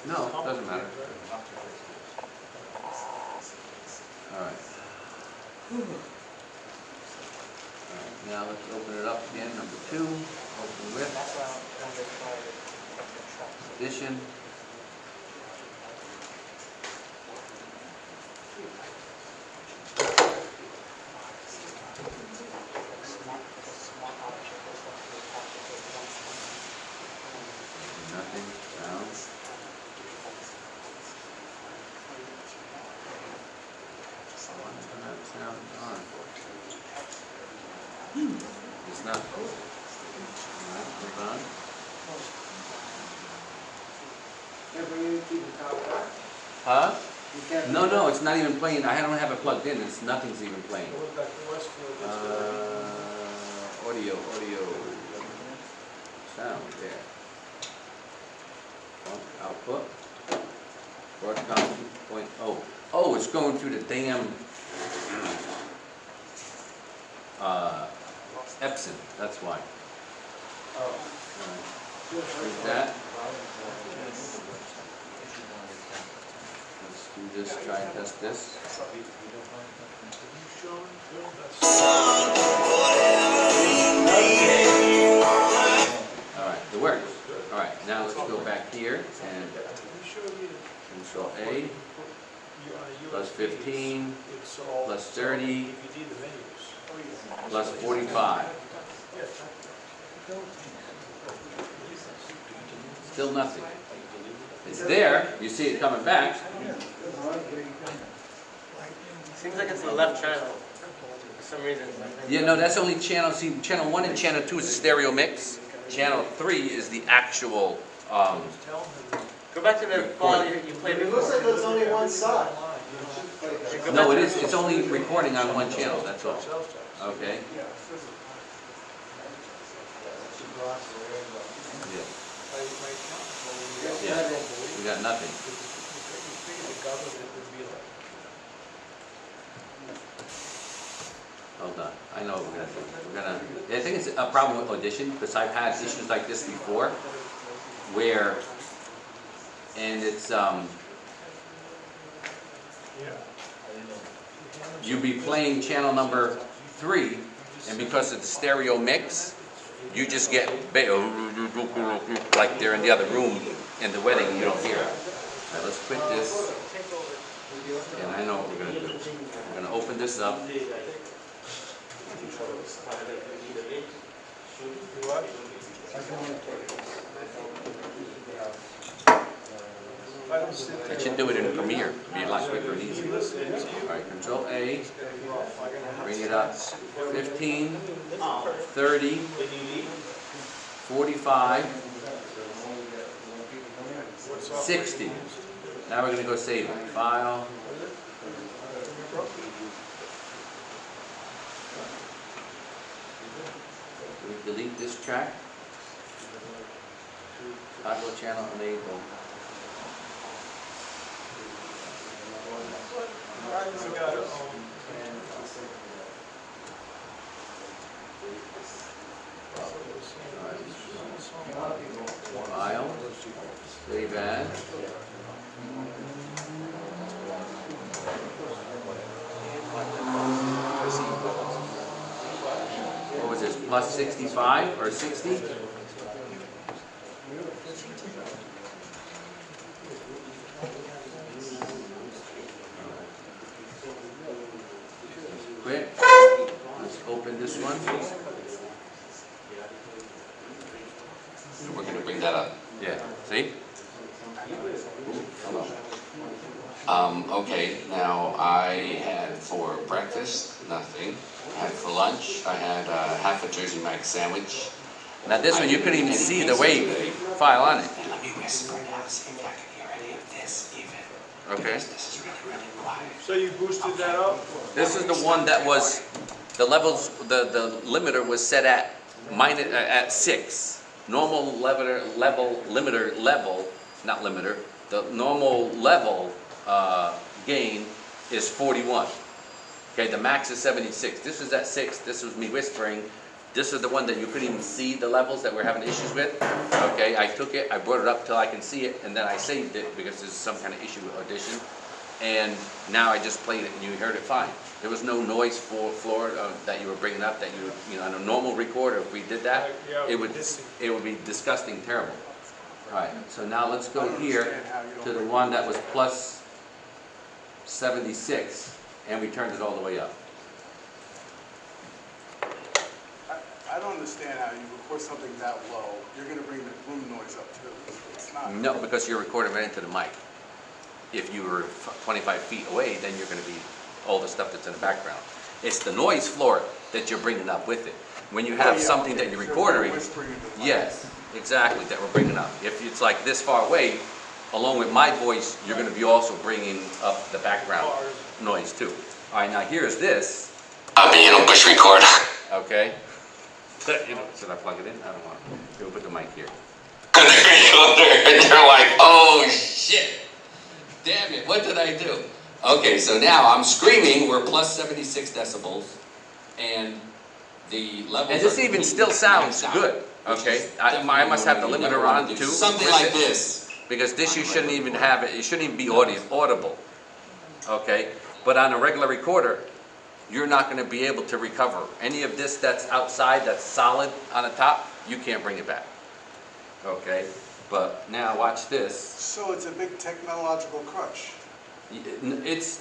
No, doesn't matter. All right. Now let's open it up again, number 2, open with addition. Nothing, sound. Sound on. It's not. All right, hold on. Can't bring anything to top back. Huh? You can't. No, it's not even playing. I don't have it plugged in. It's nothing's even playing. Audio. Sound there. Output. Broadcast 2.0. Oh, it's going through the damn Epson. That's why. Oh. Like that. Let's do this. Try and test this. All right, it works. All right, now let's go back here and Control A, plus 15, plus 30, plus 45. Still nothing. It's there, you see it coming back. Seems like it's the left channel for some reason. Yeah, no, that's only channel, see, channel 1 and channel 2 is a stereo mix. Channel 3 is the actual, Go back to the file you played It before. looks like there's only one side. no, it is, it's only recording on one channel, that's all. Okay? Yeah. Yeah, we got nothing. Hold on, I know what we're gonna do. We're gonna, I think it's a problem with Audition, because I've had issues like this before, where, and it's, you be playing channel number 3, and because of the stereo mix, you just get, like they're in the other room in the wedding, you don't hear it. Now let's quit this, and I know what we're gonna do. We're gonna open this up. It should do it in Premiere, be a lot quicker and easier. All right, Control A, bring it up, 15, 30, 45, 60. Now we're going to go save it. File. We delete this track. Toggle channel enable. File. Save as. What was this, plus 65 or 60? Quit. Let's open this one. that up. Yeah, see? Okay, now I had for breakfast, nothing. I had for lunch, I had half a Jersey Mike sandwich. Now this one, you couldn't even see the WAV file on it. And let me whisper now, see if I can hear any of this even. Okay. Because this is really, really quiet. So you boosted that up? This is the one that was, the levels, the limiter was set at at 6. Normal limiter level, not limiter, the normal level gain is 41. Okay, the max is 76. This was at 6. This was me whispering. This is the one that you couldn't even see the levels that we're having issues with. Okay, I took it, I brought it up till I can see it, and then I saved it because there's some kind of issue with audition. And now I just played it and you heard it fine. There was no noise floor that you were bringing up that you know, on a normal recorder, if we did that, it would be disgusting, terrible. All right, so now let's go here to the one that was plus 76, and we turned it all the way up. I don't understand how you record something that low, you're gonna bring the room noise up too. It's not. No, because you're recording right into the mic. If you were 25 feet away, then you're going to be all the stuff that's in the background. It's the noise floor that you're bringing up with it. When you have something that you're recording, yes, exactly, that we're bringing up. If it's like this far away, along with my voice, you're going to be also bringing up the background noise too. All right, now here's this. Push record. Okay. Should I plug it in? I don't want to. We'll put the mic here. And they're like, oh shit. Damn it, what did I do? Okay, so now I'm screaming, we're plus 76 decibels, and the levels And this are even still sounds good, okay? I must have the limiter on too. Something like this. Because this you shouldn't even have it shouldn't even be audible, okay? But on a regular recorder, you're not going to be able to recover. Any of this that's outside, that's solid on the top, you can't bring it back, okay? But now watch this. So it's a big technological crutch. It's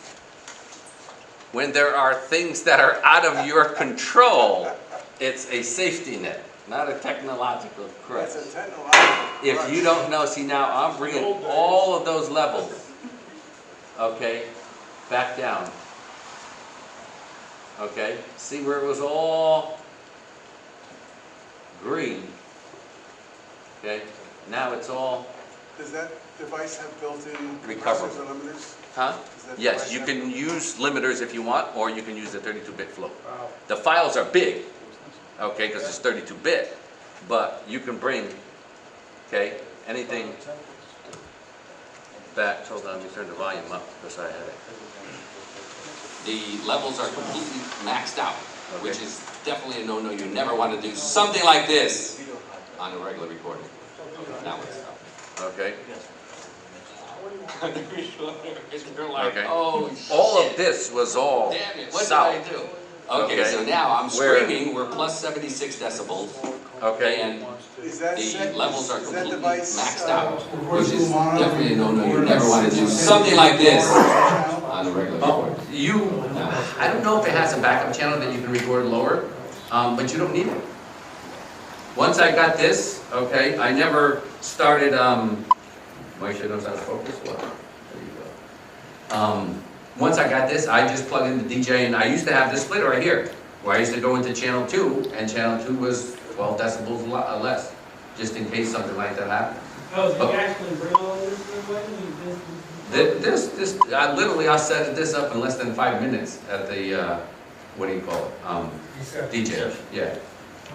when there are things that are out of your control, it's a safety net, not a technological crutch. It's a technological crutch. If you don't know, see now I'm bringing all of those levels, okay, back down. Okay, see where it was all green, okay? Now it's all, Does that device have built-in Recover. compressors or limiters? huh? Does that Yes, device you have- can use limiters if you want, or you can use the 32-bit flow. The files are big, okay, because it's 32-bit, but you can bring, okay, anything that, hold on, let me turn the volume up, because I had it. The levels are completely maxed out, Okay. which is definitely a no-no. You never want to do something like this on a regular recording. Now let's stop. Okay? You're like, Okay. oh shit. All of this was all Damn it, what south. did I do? Okay, Okay. so now I'm Where- screaming, we're plus 76 decibels, Okay? and Is that the set- levels are is that completely device, maxed out, recordable which is mono? definitely a no-no. You never want to do something like this on a regular recording. I don't know if it has a backup channel that you can record lower, but you don't need it. Once I got this, okay, I never started, Mike knows how to focus, what? There you go. Once I got this, I just plugged in the DJ, and I used to have this splitter right here, where I used to go into channel 2, and channel 2 was 12 decibels less, just in case something like that happened. Oh, so you actually bring all this away? I set this up in less than 5 minutes at the, what do you call it? DJ, yeah.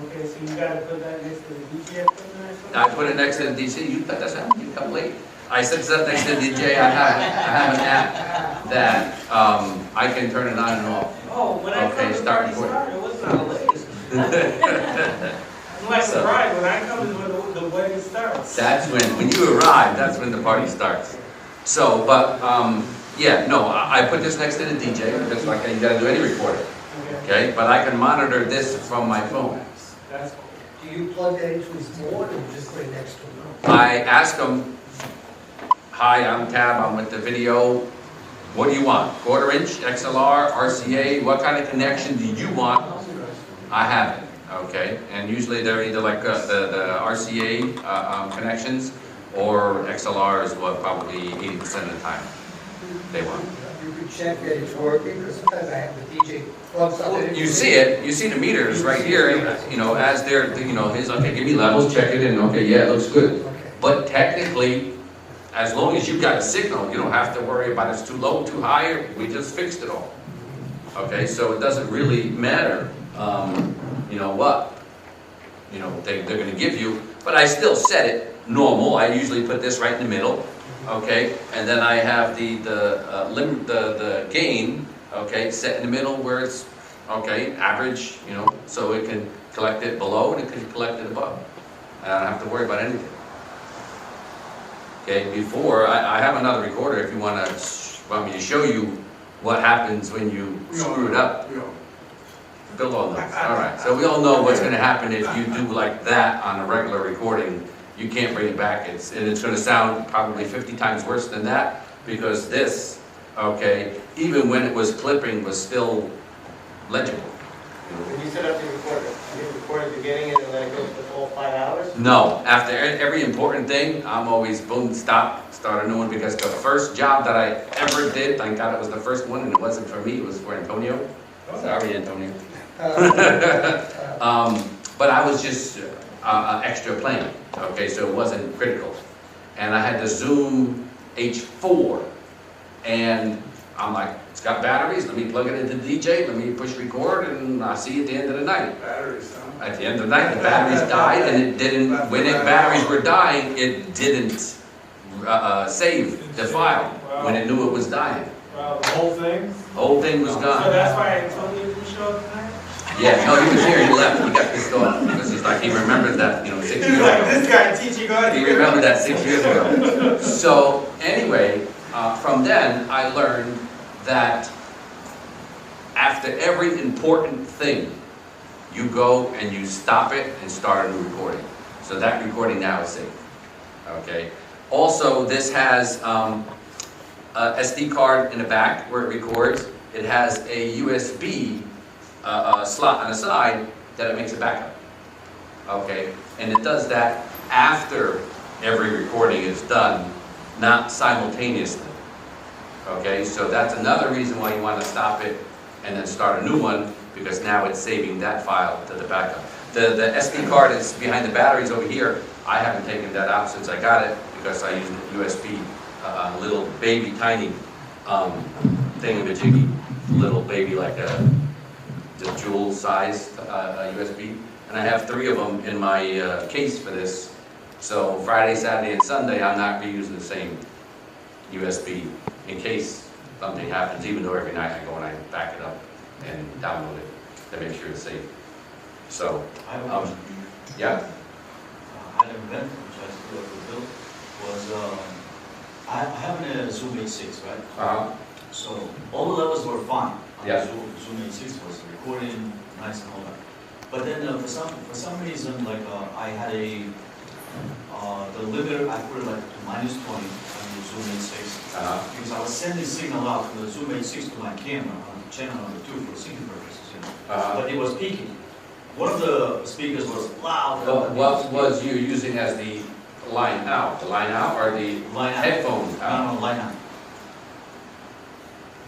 Okay, so you gotta put that next to the DJ equipment or something? I put it next to the DJ, you thought that's happening, you come late. I set this up next to the DJ, I have an app that, I can turn it on and off. Oh, when I Okay, come to the start party recording. started, it was not late. I'm like So- surprised, when I come is when the wedding starts. That's when you arrive, that's when the party starts. So, but, yeah, no, I put this next to the DJ, just like you gotta do any recording, okay? But I can monitor this from my phone. That's cool. Do you plug that into his board or just put it next to him? I ask them, hi, I'm Tab, I'm with the video. What do you want? 1/4 inch, XLR, RCA, what kind of connection do you want? I have it, okay? And usually they're either like the RCA connections, or XLR is what probably 80% of the time they want. You could check that it's working, because sometimes I have the DJ plug something. You see it, you see the meters right here, you know, as they're, you know, he's, okay, give me levels, check it in, okay, yeah, it looks good. Okay. But technically, as long as you've got a signal, you don't have to worry about it's too low, too high, we just fixed it all. Okay, so it doesn't really matter, you know what, you know, they're gonna give you, but I still set it normal. I usually put this right in the middle, okay? And then I have the gain, okay, set in the middle where it's, okay, average, you know, so it can collect it below and it can collect it above. I don't have to worry about anything. Okay, before, I have another recorder if you want me to show you what happens when you screw it up. Bill all knows. All right, so we all know what's going to happen if you do like that on a regular recording. You can't bring it back, and it's going to sound probably 50 times worse than that, because this, okay, even when it was clipping, was still legible. When you set up the recorder, you record at the beginning and then let it go for the full 5 hours? No, after every important thing, I'm always boom, stop, start a new one, because the first job that I ever did, thank God it was the first one, and it wasn't for me, it was for Antonio. Sorry, Antonio. But I was just extra playing, okay, so it wasn't critical. And I had the Zoom H4, and I'm like, it's got batteries, let me plug it into DJ, let me push record, and I'll see you at the end of the night. Batteries, huh? At the end of the night, the batteries died, and it didn't, when the batteries were dying, it didn't save the file when it knew it was dying. Wow, the whole thing? The whole thing was So gone. that's why Antonio didn't show up tonight? Yeah, no, he was here, he left, he got pissed off, because he's like, he remembered that, 6 years He's like, ago. this guy teaching God. He remembered that 6 years ago. So, anyway, from then, I learned that after every important thing, you go and you stop it and start a new recording. So that recording now is safe, okay? Also, this has a SD card in the back where it records. It has a USB slot on the side that it makes a backup, okay? And it does that after every recording is done, not simultaneously, okay? So that's another reason why you want to stop it and then start a new one, because now it's saving that file to the backup. The SD card is behind the batteries over here. I haven't taken that out since I got it, because I use the USB, little baby tiny thingamajiggy, little baby like a just jewel size USB. And I have 3 of them in my case for this. So Friday, Saturday, and Sunday, I'm not reusing the same USB in case something happens, even though every night I go and I back it up and download it to make sure it's safe. So, I have a question. yeah? I had an event which I still built was I have a Zoom H6, right? So all the levels were fine. Yeah. Zoom H6 was recording nice and all that. But then for some reason, like I had the limiter, I put it like to -20 on the Zoom H6 because I was sending signal out from the Zoom H6 to my camera on channel number 2 for syncing purposes, you know. But it was peaking. One of the speakers was loud. What was you using as the line out? The line out or the Line out. headphones out? No, line out.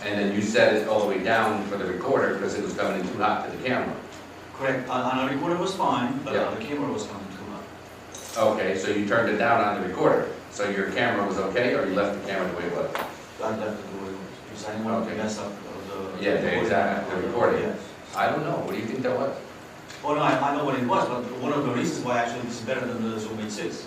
And then you set it all the way down for the recorder because it was coming in too hot to the camera. Correct. On the recorder was fine, but Yeah. the camera was coming too hot. Okay, so you turned it down on the recorder. So your camera was okay, or you left the camera the way it was? I left it the way it was because I didn't want to mess up the. Yeah, the recording. Yes. I don't know. What do you think that was? Oh no, I know what it was, but one of the reasons why actually this is better than the Zoom H6.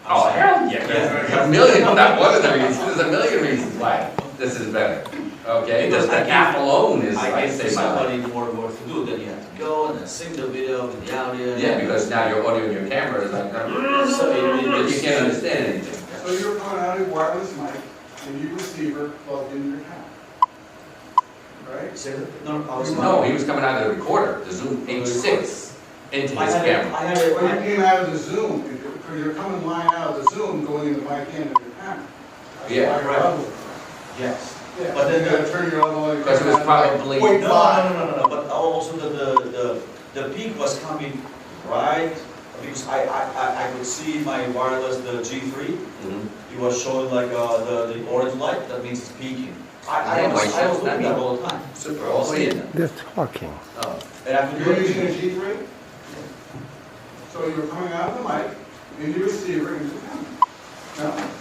Oh, hell yeah. There's a million, not one of the reasons. There's a million reasons why this is better. Okay, just the app alone is, I say, gave my life. somebody more work to do, then you have to go and then sync the video with the audio. Yeah, because now your audio and your camera is like, So you can't understand anything. So you're pulling out a wireless mic and your receiver plugged into your camera, right? No, I was No, he was coming out of the recorder, the Zoom H6, into his camera. When you came out of the Zoom, because you're coming line out of the Zoom going into my camera of your camera. That's Yeah, why you're right. level. Yes. Yeah, But then you gotta turn your level. Because it was probably, Wait, no, but also the the peak was coming right, because I could see my wireless, the G3, it was showing like the orange light, that means it's peaking. I was doing that all the time. Super, all seeing them. They're talking. Oh, and I could do You're it. using a G3? So you're coming out of the mic, into the receiver, into the camera? No?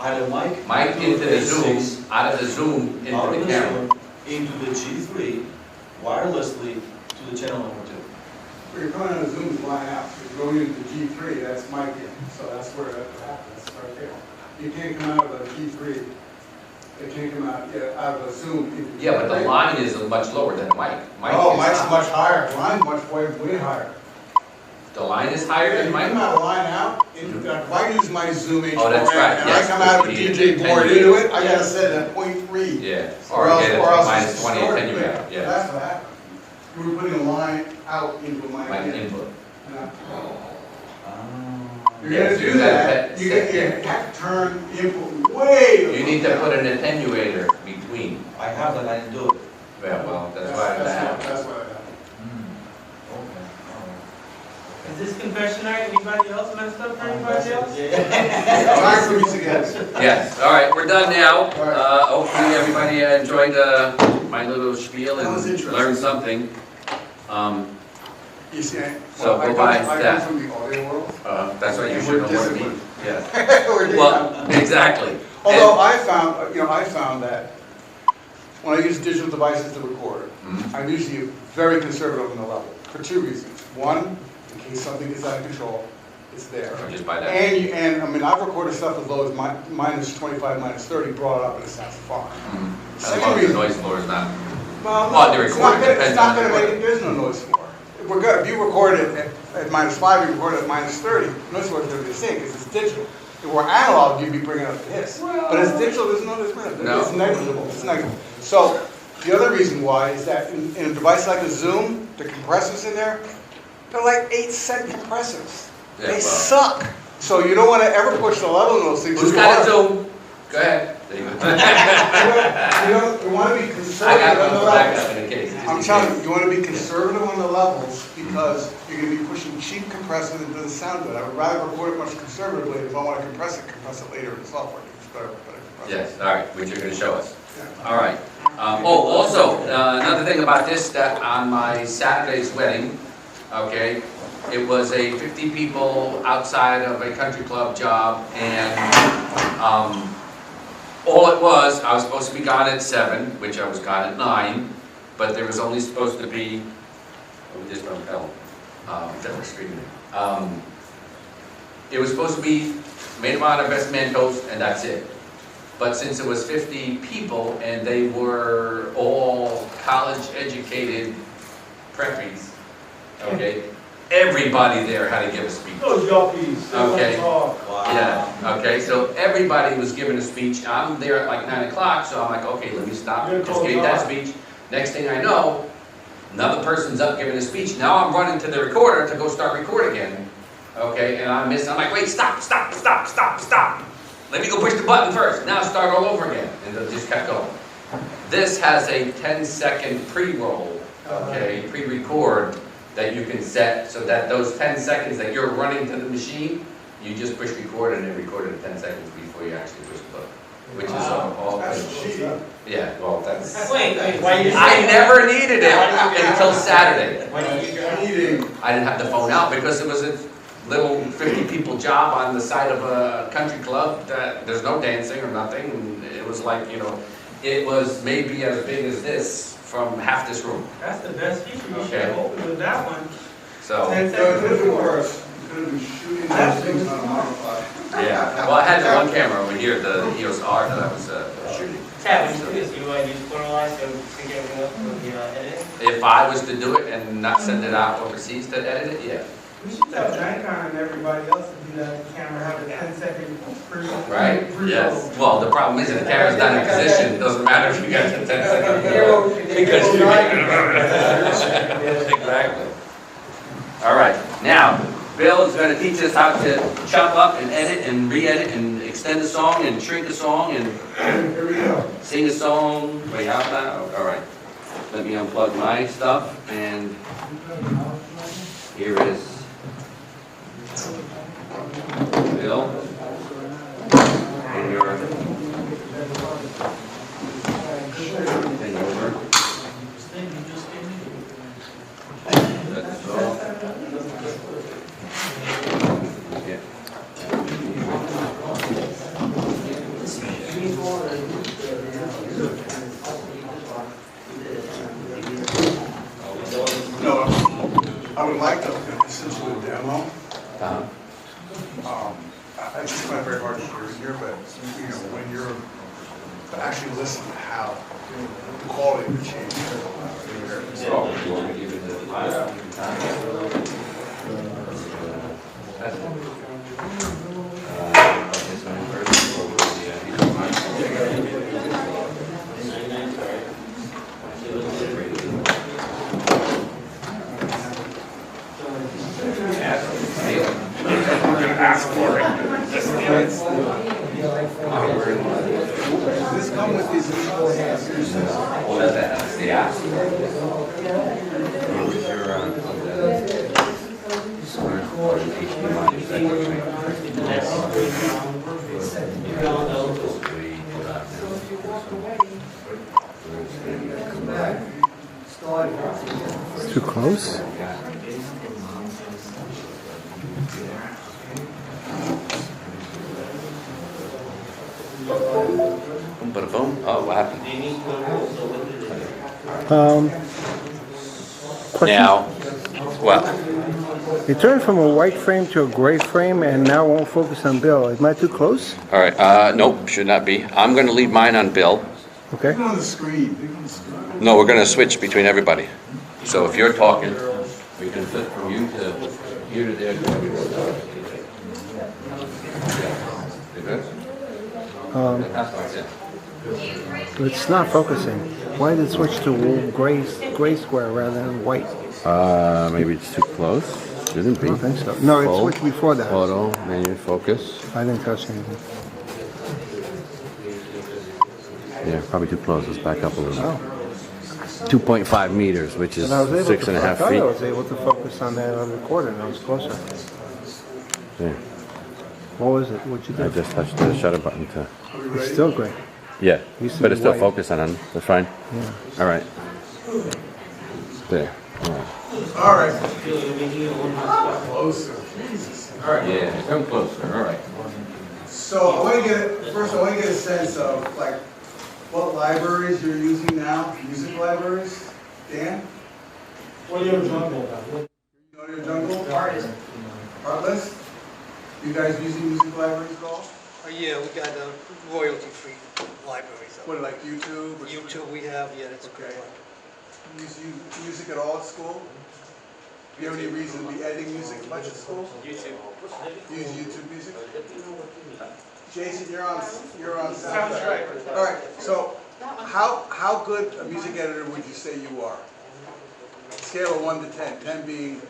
I had a mic. Mic into the Zoom, 6, out of the Zoom, out into of the the camera. Zoom, into the G3, wirelessly to the channel number 2. Where you're coming out of Zoom is flying out. You're going into G3, that's mic in. So that's where that happens, right there. You can't come out of a G3. It can't come out, out of a Zoom into Yeah, but the G3. line is much lower than the mic. Oh, is mic's not. much higher. Line's much way higher. The line is higher than You mic? come out of line out, if I use my Zoom H4n Oh, that's right, and yes, I come out of a you need DJ to board attenuate. into it, I Yeah. gotta set it at 0.3. Yeah, Or or else, get it or else minus it's 20 distorted. attenuate, yeah. That's what happened. You were putting a line out into my Mic in. input. Yeah. Ah. You're Yes, gonna you do gotta that, set- you set- have to turn the input way. You need to put an attenuator between. I have that, I didn't do it. Yeah, well, that's why that happens. That's what I got. Okay, alright. Is this confession night? Anybody else messed up for anybody else? Time for music again. Yes, all right, we're done now. All right. Hopefully everybody enjoyed my little spiel That was and interesting. learned something. You see, So I go by come that. from the audio world. That's what you And should we're know what it disciplined. means. Yeah. We're Well, exactly. Although I found that when I use digital devices to record, I'm usually very conservative on the level for two reasons. One, in case something gets out of control, it's there. Or just by that. And I mean, I've recorded stuff as low as minus 25, minus 30, brought up, and it sounds fine. As Second long as the reason- noise floor is not. Well, Well, the it's recording not gonna- depends It's not on the gonna make recording. it, there's no noise floor. If we're good, if you record it at minus 5, you record it at minus 30, noise floor is gonna be the same, because it's digital. If we're analog, you'd be bringing up the hiss. But it's digital, there's no, No. it's negligible, it's negligible. So, the other reason why is that in a device like a Zoom, the compressors in there, they're like 8-cent compressors. Yeah, They well. suck. So you don't wanna ever push the level in those things. Who's too got a hard. Zoom? Go ahead. There you go. You wanna be I conservative got on the one back levels. up in the case. just I'm in telling case. you, you want to be conservative on the levels because you're going to be pushing cheap compressors that doesn't sound good. I would rather record it much conservatively. If I want to compress it later in the software. It's better compress it. Yes, all right, which you're gonna show us. Yeah. All right. Also, another thing about this, that on my Saturday's wedding, okay, it was a 50 people outside of a country club job, and all it was, I was supposed to be gone at 7, which I was gone at 9, but there was only supposed to be, oh, this one fell, that was screaming. It was supposed to be maid of honor, best man toast, and that's it. But since it was 50 people and they were all college-educated preppies, okay, everybody there had to give a speech. Those yuppies, they Okay. don't talk. Yeah, okay, so everybody was giving a speech. I'm there at like 9 o'clock, so I'm like, okay, let me stop, You're just close gave that off. speech. Next thing I know, another person's up giving a speech. Now I'm running to the recorder to go start record again, okay, and I'm like, wait, stop. Let me go push the button first. Now start all over again, and it just kept going. This has a 10-second pre-roll, okay, pre-record that you can set so that those 10 seconds that you're running to the machine, you just push record and it recorded 10 seconds before you actually push the button, which is all That's good. cheating. Yeah, well, that's. Wait, why you? I never needed it until Saturday. Cheating. I didn't have the phone out because it was a little 50 people job on the side of a country club that there's no dancing or nothing. And it was like, it was maybe as big as this from half this room. That's the best feature. You should Okay. have opened with that one. So, 10 So it seconds could have been before. worse. You could have been shooting those things on a modified. yeah. Well, I had the one camera over here, the EOS R that I was shooting. Chad, when you do this, you use Pluralize to sync everything up with the editing? If I was to do it and not send it out overseas to edit it, yeah. We should tell Nikon and everybody else to do that. The camera have a 10-second pre-roll. Right? Yes. Well, the problem is if the camera's not in position, it doesn't matter if you got the 10-second. Because you Exactly. All right. Now, Bill is going to teach us how to chop up and edit and re-edit and extend a song and shrink a song and Here we go. sing a song way out loud. All right. let me unplug my stuff, and here is Bill. And your thing over. That's all. Yeah. No, I would like to, since you a demo, I just find it very hard to hear in here, but, you know, when you're, to actually listen to how the quality of the change. So, you want to give it the Ask for it. Does this come with these additional answers? Well, that's the ask. Too close? Boom, boom. Oh, what happened? Question? Now, well, You turned from a white frame to a gray frame and now won't focus on Bill. Am I too close? all right. Nope, should not be. I'm going to leave mine on Bill. Okay. Put it on the screen, put it on the screen. No, we're going to switch between everybody. So if you're talking, we can flip from you to here to there to everywhere. You good? That's fine, yeah. It's not focusing. Why did it switch to gray square rather than white? Maybe it's too close. Shouldn't I be. don't think so. No, it Full. switched before that. Photo, menu, focus. I didn't touch anything. Yeah, probably too close. Let's back up a little. Oh. 2.5 meters, which is And I was able 6.5 I thought feet. I was able to focus on that on the recorder and I was closer. Yeah. What was it? What'd you do? I just touched the shutter button to. It's still gray. Yeah, Used to but be it's still white. focusing on. That's fine. Yeah. All right. There. All right. All right. Closer. All right. Yeah, come closer. All right. So I want to get a sense of like what libraries you're using now, music libraries. Dan? Audio Jungle. Audio Jungle? Artlist? You guys using music libraries at all? Yeah, we got royalty-free libraries. What, like YouTube? Or YouTube we have, yeah, that's Okay. okay. You use music at all at school? Do you have any reason to be editing music much at school? YouTube. You use YouTube music? Jason, you're on soundtrack. All right, so how good a music editor would you say you are? Scale of 1 to 10, 10 being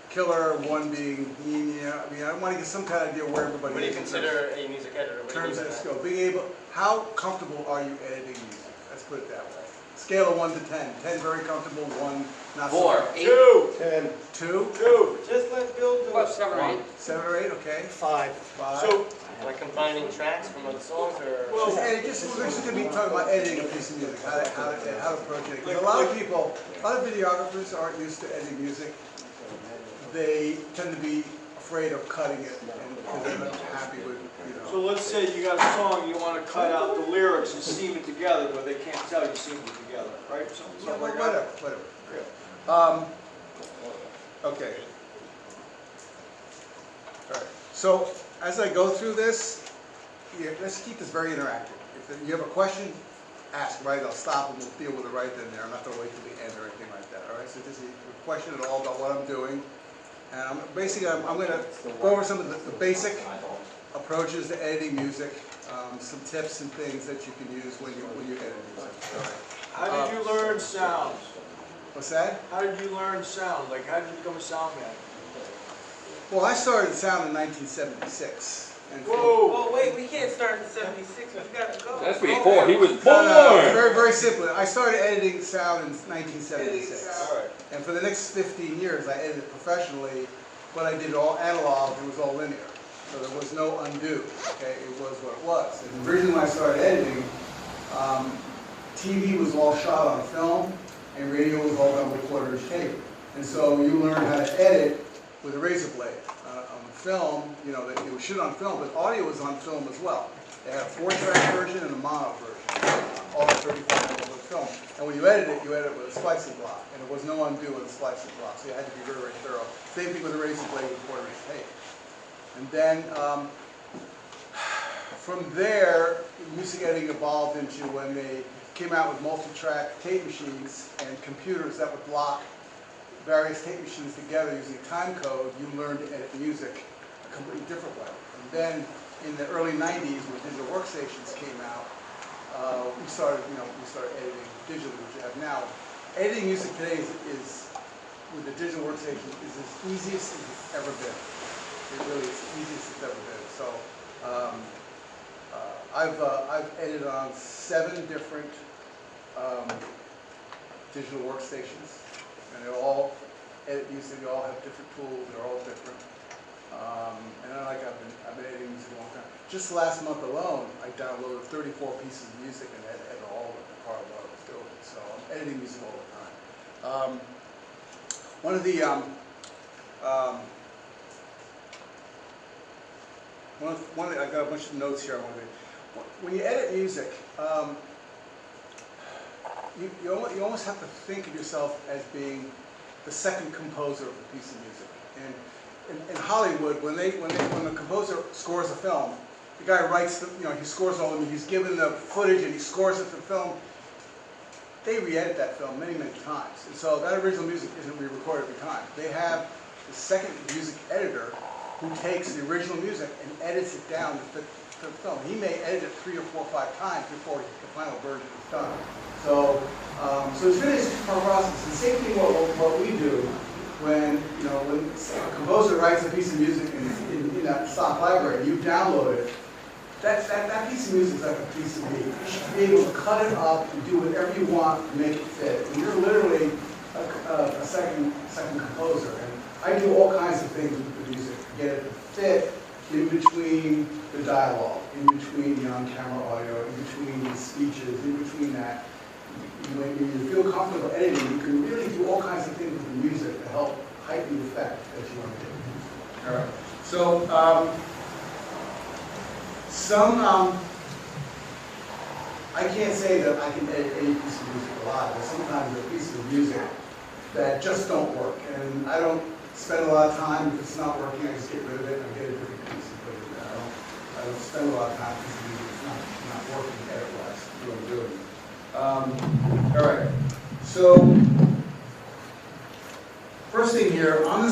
killer, 1 being yeah. I mean, I want to get some kind of idea where everybody What do you is in consider a music editor? in terms of the skill. Being able, how comfortable are you editing music? Let's put it that way. Scale of 1 to 10. 10 very comfortable, 1 not so. 4, 8, 2. 10. 2? 2. Just let Bill do About it. 7 or 8. 7 or 8, okay. 5. 5. So, Like combining tracks from other songs or? We're just going to be talking about editing a piece of music, how to approach it. Because a lot of videographers aren't used to editing music. They tend to be afraid of cutting it because they're not happy with, so let's say you got a song, you want to cut out the lyrics and seam it together, but they can't tell you seamed it together, right? Something like that. Whatever. Okay. All right. So as I go through this, let's keep this very interactive. If you have a question, ask, right? I'll stop and we'll deal with it right then and there. I'm not going to wait till the end or anything like that, all right? So if there's a question at all about what I'm doing, and I'm going to go over some of the basic approaches to editing music, some tips and things that you can use when you edit music. All right. How did you learn sound? What's that? How did you learn sound? Like, how did you become a sound man? Well, I started sound in 1976. And Whoa! Oh, wait, we can't start in 76, we gotta go. That's before he was No, no, born. very, very simply. I started editing sound in 1976. All right. And for the next 15 years, I edited professionally, but I did all analog, it was all linear. So there was no undo, okay? It was what it was. And originally when I started editing, TV was all shot on film, and radio was all done with quarter-inch tape. And so you learn how to edit with a razor blade. On film, you know, it was shoot on film, but audio was on film as well. They had a 4-track version and a mono version, all 35 millimeter film. And when you edit it with a splicing block, and there was no undo with a splicing block, so you had to be very, very thorough. Same thing with a razor blade with quarter-inch tape. And then from there, music editing evolved into when they came out with multi-track tape machines and computers that would block various tape machines together using a time code. You learned to edit music a completely different way. And then in the early 90s, when digital workstations came out, we started editing digitally, which you have now. Editing music today is with the digital workstation, is as easiest as it's ever been. It really is the easiest it's ever been. So I've edited on 7 different digital workstations, and they all edit music. They all have different tools. They're all different. And I've been editing music a long time. Just last month alone, I downloaded 34 pieces of music and edited all of it, part of what I was doing. So I'm editing music all the time. One of the I got a bunch of notes here. When you edit music, you almost have to think of yourself as being the second composer of the piece of music. And in Hollywood, when the composer scores a film, the guy writes he scores all of them. He's given the footage and he scores it for the film. They re-edit that film many, many times. And so that original music isn't re-recorded every time. They have the second music editor who takes the original music and edits it down to fit the film. He may edit it 3 or 4 or 5 times before the final version is done. So, so it's really a two-part process. The same thing what we do when a composer writes a piece of music in that stock library, you download it. That piece of music is like a piece of meat. You should be able to cut it up and do whatever you want to make it fit. And you're literally a second composer. And I do all kinds of things with the music to get it to fit in between the dialogue, in between the on-camera audio, in between the speeches, in between that. When you feel comfortable editing, you can really do all kinds of things with the music to help heighten the effect that you want to do. All right. So, I can't say that I can edit any piece of music alive, but sometimes there are pieces of music that just don't work. And I don't spend a lot of time, if it's not working, I just get rid of it and get a different piece and put it in there. I don't spend a lot of time because the music is not working edit-wise, what I'm doing. All right, so first thing here on the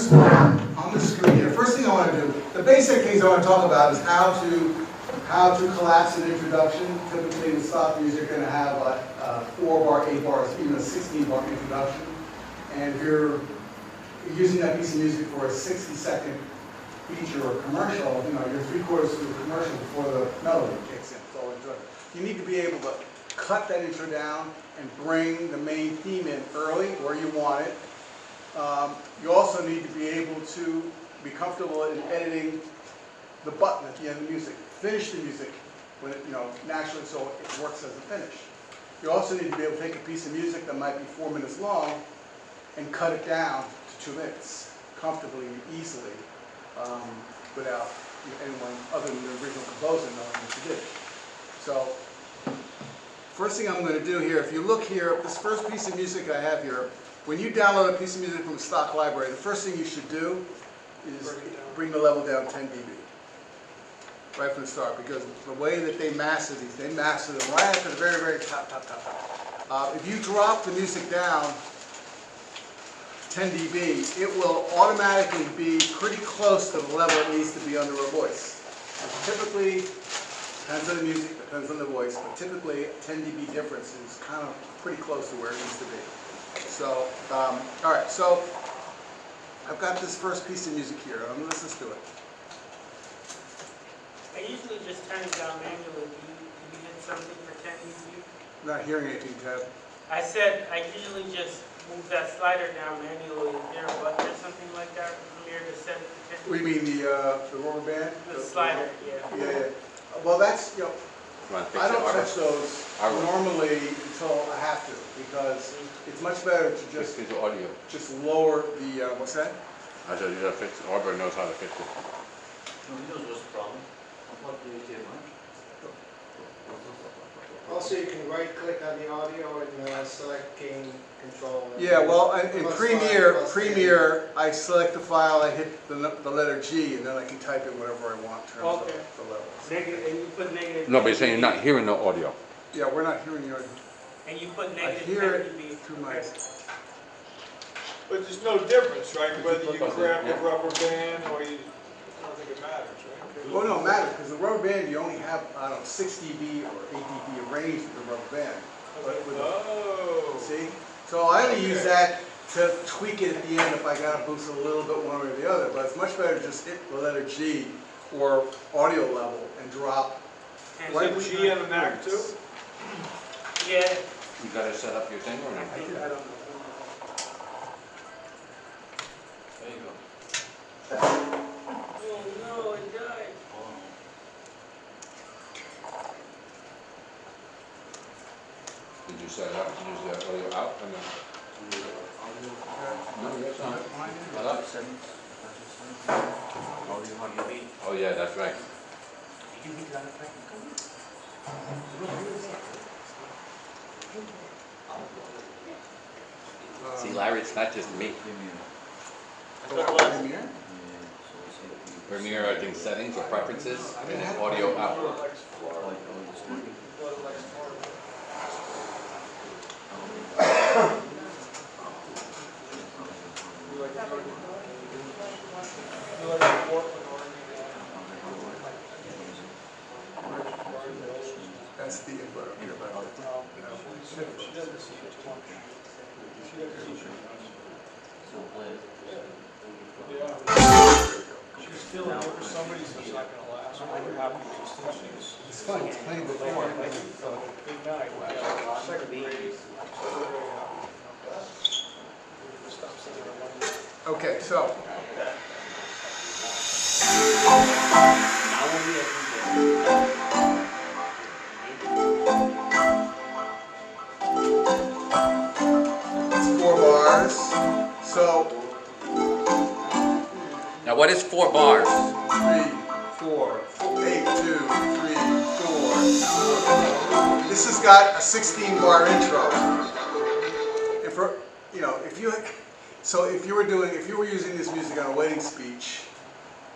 screen here, first thing I want to do, the basic things I want to talk about is how to collapse an introduction. Typically with stock music, you're going to have a 4-bar, 8 bars, even a 16-bar introduction. And if you're using that piece of music for a 60-second feature or commercial, you're 3/4 through the commercial before the melody kicks in. It's all enjoyable. You need to be able to cut that intro down and bring the main theme in early where you want it. You also need to be able to be comfortable in editing the button at the end of the music. Finish the music when it, naturally so it works as a finish. You also need to be able to take a piece of music that might be 4 minutes long and cut it down to 2 minutes comfortably and easily without anyone other than the original composer knowing what you did. So, first thing I'm going to do here, if you look here, this first piece of music I have here, when you download a piece of music from the stock library, the first thing you should do is bring the level down 10 dB. Right from the start, because the way that they master these, they master them right at the very, very top. If you drop the music down 10 dB, it will automatically be pretty close to the level it needs to be under a voice. Typically, depends on the music, depends on the voice, but typically 10 dB difference is kind of pretty close to where it needs to be. So, all right, so I've got this first piece of music here. Let's just do it. I usually just turn it down manually. Do you hit something for 10 EQ? Not hearing anything, Ted. I said I usually just move that slider down manually. Is there a button or something like that from here to set it to 10? What do you mean, the rubber band? The slider, yeah. Yeah, yeah. Well, that's, you know, Want to fix I it, don't Arbor? touch those Arbor. normally until I have to, because it's much better to Just just, fix the audio. just lower the, what's that? I said you gotta fix it. Arbor knows how to fix it. No, he knows what's the problem. Unplug the HDMI. Also, you can right-click on the audio and select gain control. Yeah, well, in Plus Premiere, line, plus Premiere, I select the file, I hit the letter G, and then I can type in whatever I want in terms Okay. of the levels. Negative, and you put negative. No, but you're saying you're not hearing no audio. Yeah, we're not hearing you. And you put I negative 10 hear it dB. through my, But there's no difference, right, whether you Click on grab it, the yeah. rubber band or you, I don't think it matters, right? well, no, it matters, because the rubber band, you only have, I don't know, 6 dB or 8 dB of range with the rubber band. But with the, Oh. see? So I only use that to tweak it at the end if I gotta boost it a little bit one way or the other, but it's much better to just hit the letter G or audio level and drop. And right Is it G on the Mac too? Yeah, You gotta set up your thing or not? I don't know. There you go. Oh no, it died. Did you set it up? Did you use the audio out or no? No, yes, no. Not up. Oh, yeah, that's right. See, Larry, it's not just me. Premiere? Premiere, I think settings or preferences, and then audio out. That's the input up here, but She's feeling it for somebody, so it's not gonna last. I'm happy she's teaching us. it's fun, it's playing before. Good night. Second grade. Okay, so. It's 4 bars, so Now, what is 4 bars? 3, 4, 8, 2, 3, 4. This has got a 16-bar intro. And for, you know, if you were using this music on a wedding speech,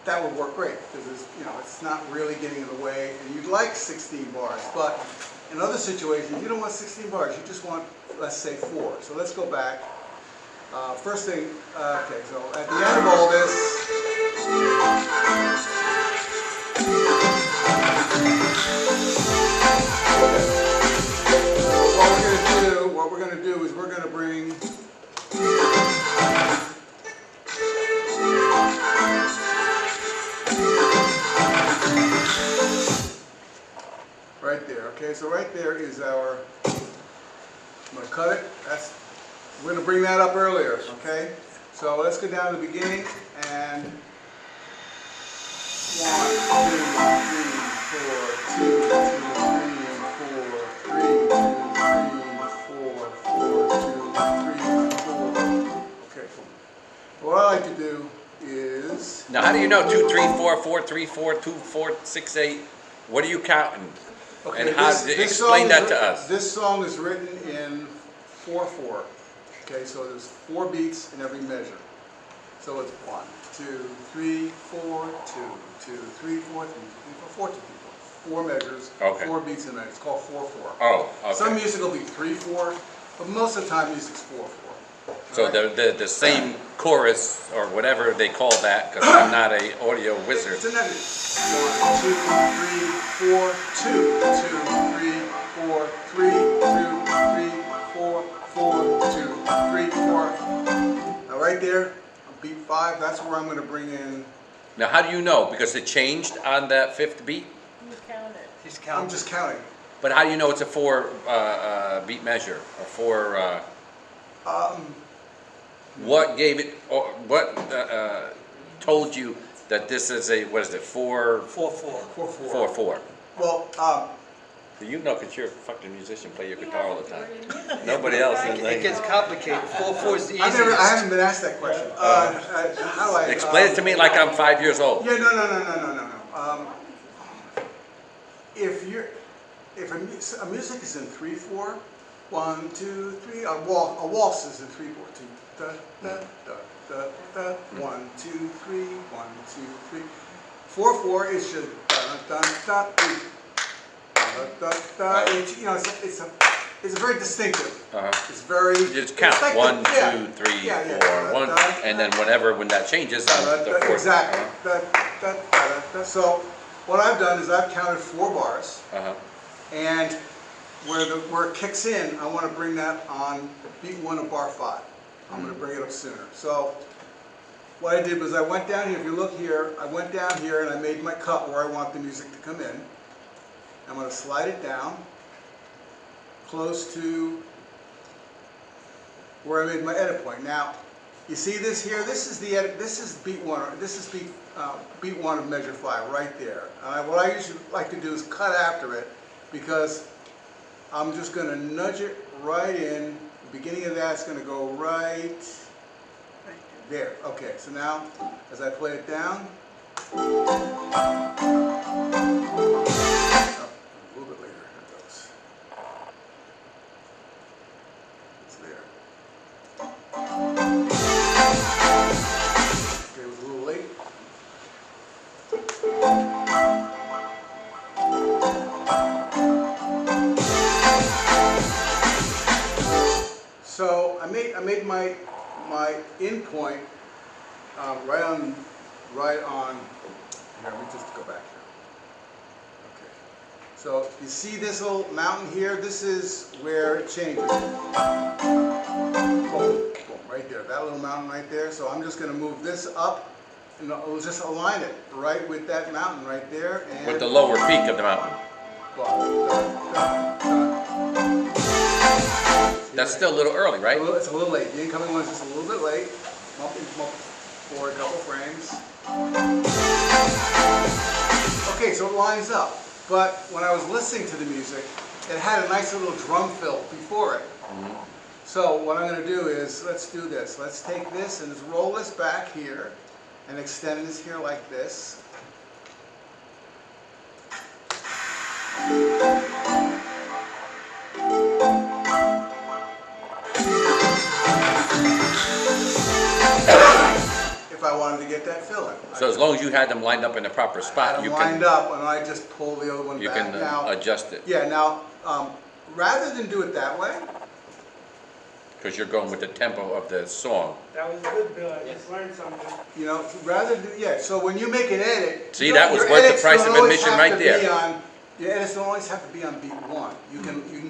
that would work great because it's, you know, it's not really getting in the way, and you'd like 16 bars. But in other situations, you don't want 16 bars. You just want, let's say, 4. So let's go back. First thing, okay, so at the end of all this, what we're going to do is we're going to bring right there. Okay, so right there is our. I'm going to cut it. We're going to bring that up earlier. Okay, so let's go down to the beginning and 1, 2, 3, 4, 2, 2, 3, 4, 2, 3, 4. Okay. What I like to do is. Now, how do you know 2, 3, 4, 4, 3, 4, 2, 4, 6, 8? What are you counting? Okay, And how, explain that to us. This song is written in 4/4. Okay, so there's 4 beats in every measure. So it's 1, 2, 3, 4, 2, 2, 3, 4, 3, 4, 4, 2, 4 measures, Okay. 4 beats in a measure. It's called 4/4. Oh, okay. Some music will be 3/4, but most of the time music's 4/4. So the same chorus or whatever they call that, because I'm not a audio wizard. It's in that 1, 2, 3, 4, 2, 2, 3, 4, 3, 2, 3, 4, 4, 2, 3, 4. Now right there, I'm beat 5, that's where I'm gonna bring in, Now, how do you know? Because it changed on that 5th beat? You count it. He's I'm counting. just counting. But how do you know it's a 4 beat measure? Or 4, what gave it, or what told you that this is a, what is it, 4, 4/4. 4/4. 4/4? Well, You know, because you're a fucking musician, play your guitar all the time. Nobody else is It like, gets complicated. 4/4 is the I easiest. haven't been asked that question. How do I? explain it to me like I'm 5 years old. Yeah, no. If a music is in 3/4, 1, 2, 3, a waltz is in 3/4, 2, da, da, da, da, da, 1, 2, 3, 1, 2, 3. 4/4 is just da, da, da, da, da, da, you know, it's very distinctive. It's very. You just count, it's like 1, the- yeah, 2, 3, yeah, 4, 1, da, da, and then whenever, when that changes, on the 4th. Exactly. So what I've done is I've counted 4 bars, and where it kicks in, I want to bring that on beat 1 of bar 5. I'm going to bring it up sooner. So what I did was I went down here. If you look here, I went down here and I made my cut where I want the music to come in. I'm going to slide it down close to where I made my edit point. Now, you see this here? This is the edit. This is beat 1. This is beat 1 of measure 5 right there. What I usually like to do is cut after it because I'm just going to nudge it right in. The beginning of that's going to go right there. Okay, so now as I play it down, a little bit later, here it goes. It's there. Okay, it was a little late. So I made my in point right on. Here, let me just go back here. Okay. So you see this little mountain here? This is where it changes. Boom, boom, right there. That little mountain right there. So I'm just going to move this up, and I'll just align it right with that mountain right there. And With the lower peak of the mountain. That's still a little early, right? It's a little late. The incoming one's just a little bit late. Bump for a couple frames. Okay, so it lines up. But when I was listening to the music, it had a nice little drum fill before it. So what I'm going to do is, let's do this. Let's take this and just roll this back here and extend this here like this. If I wanted to get that fill in. So as long as you had them lined up in the proper spot, you lined can, up, and I just pull the other one you back. can Now, adjust it. yeah, now, rather than do it that way, Because you're going with the tempo of the song. That was good, Bill, I just learned something. you know, rather than, yeah, so when you make an edit. See, that was worth the price of admission right there. Your edits don't always have to be on beat 1. You can you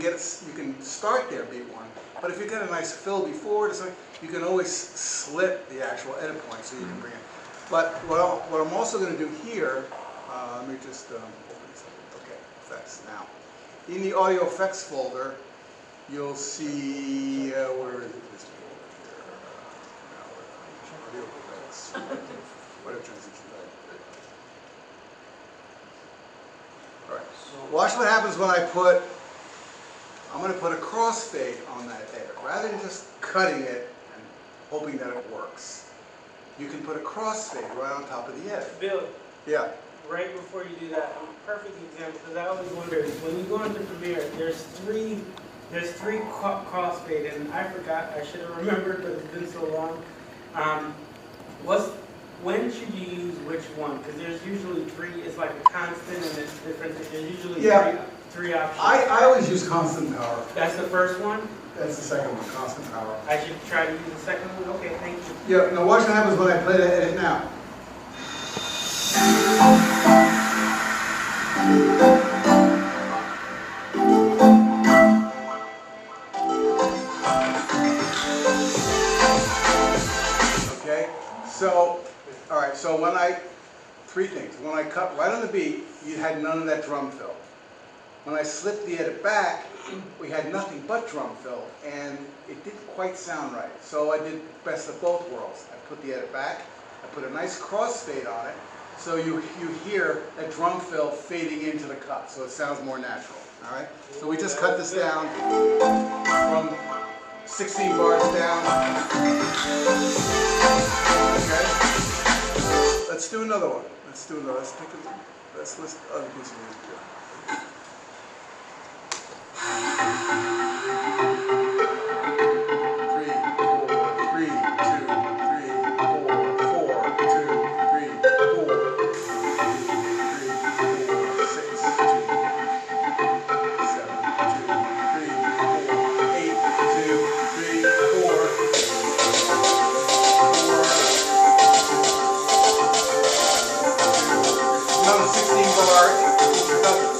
can start there beat 1, but if you've got a nice fill before it, you can always slip the actual edit point so you can bring it. But what I'm also going to do here, let me just open this up. Okay, effects now. In the audio effects folder, you'll see where is it? This folder here. Audio effects. What a transition. All right. Watch what happens when I'm going to put a crossfade on that edit. Rather than just cutting it and hoping that it works, you can put a crossfade right on top of the edit. Bill, Yeah. right before you do that, a perfect example, because I always wonder, when you go into Premiere, there's three crossfade, and I forgot, I should have remembered, but it's been so long. When should you use which one? Because there's usually 3, it's like a constant and it's different, there's usually three options. I always use constant power. That's the first one? That's the second one, constant power. I should try to use the second one? Okay, thank you. Yeah, now watch what happens when I play that edit now. Okay, the beat, you had none of that drum fill. When I slipped the edit back, we had nothing but drum fill, and it didn't quite sound right. So I did best of both worlds. I put the edit back, I put a nice crossfade on it, so you hear that drum fill fading into the cut, so it sounds more natural. All right? So we just cut this down from 16 bars down. Okay? Let's do another one. Let's do another. Let's list other pieces of music here. Another 16 bar introduction.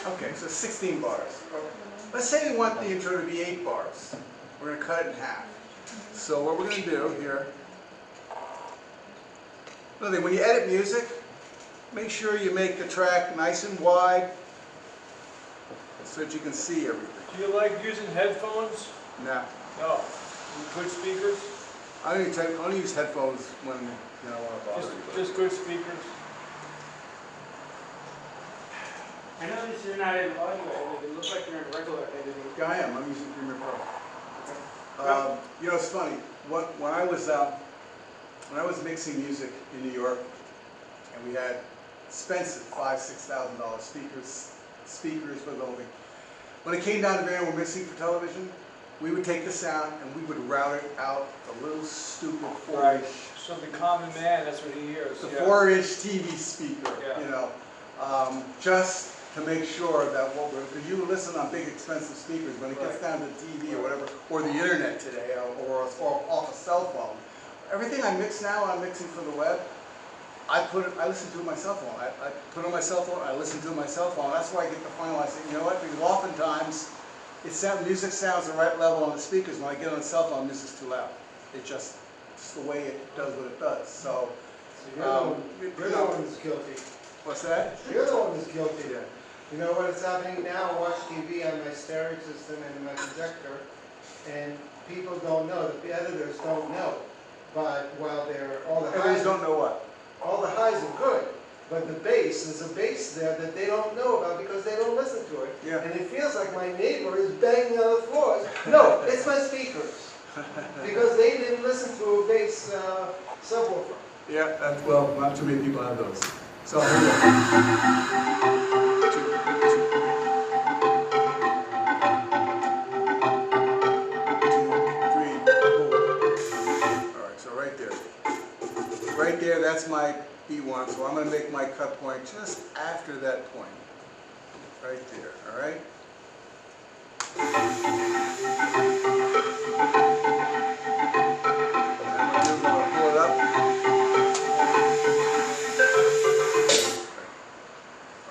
Okay, so 16 bars. Let's say we want the intro to be 8 bars. We're going to cut it in half. So what we're going to do here, another thing, when you edit music, make sure you make the track nice and wide so that you can see everything. Do you like using headphones? No. No. Good speakers? I only use headphones when I want to bother you. Just good speakers? I noticed you're not in audio editing, it looks like you're in regular editing. Yeah, I am. I'm using Premiere Pro. You know, it's funny. When I was mixing music in New York, and we had expensive $5,000–6,000 speakers for the whole thing. When it came down to band, we're mixing for television. We would take the sound and we would route it out a little stupid 4-inch. So the common man, that's what he hears. The yeah. 4-inch TV speaker, Yeah. you know, just to make sure that because you listen on big expensive speakers, when it gets down to TV or whatever, or the internet today, or off a cell phone, everything I mix now, I'm mixing for the web. I listen to it on my cell phone. I put it on my cell phone. I listen to it on my cell phone. That's why I get the final. I say, you know what? Because oftentimes, music sounds the right level on the speakers. When I get on the cell phone, music's too loud. It's just the way it does what it does. So You're the one who's guilty. What's that? You're the one who's guilty. Yeah. You know what is happening now? I watch TV on my stereo system and my projector, and people don't know, the editors don't know. But while they're all the Editors highs, don't know what? all the highs are good, but the bass, there's a bass there that they don't know about because they don't listen to it. Yeah. And it feels like my neighbor is banging on the floors. No, it's my speakers. Because they didn't listen to a bass subwoofer. Yeah, well, not too many people have those. So here we go. 2, 3, 4. All right, so right there. Right there, that's my B1, so I'm going to make my cut point just after that point. Right there, all right? And I'm going to pull it up.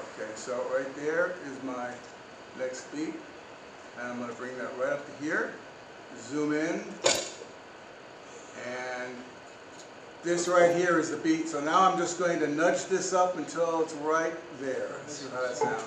Okay, so right there is my next beat, and I'm going to bring that right up to here, zoom in, and this right here is the beat. So now I'm just going to nudge this up until it's right there. Let's see how that sounds.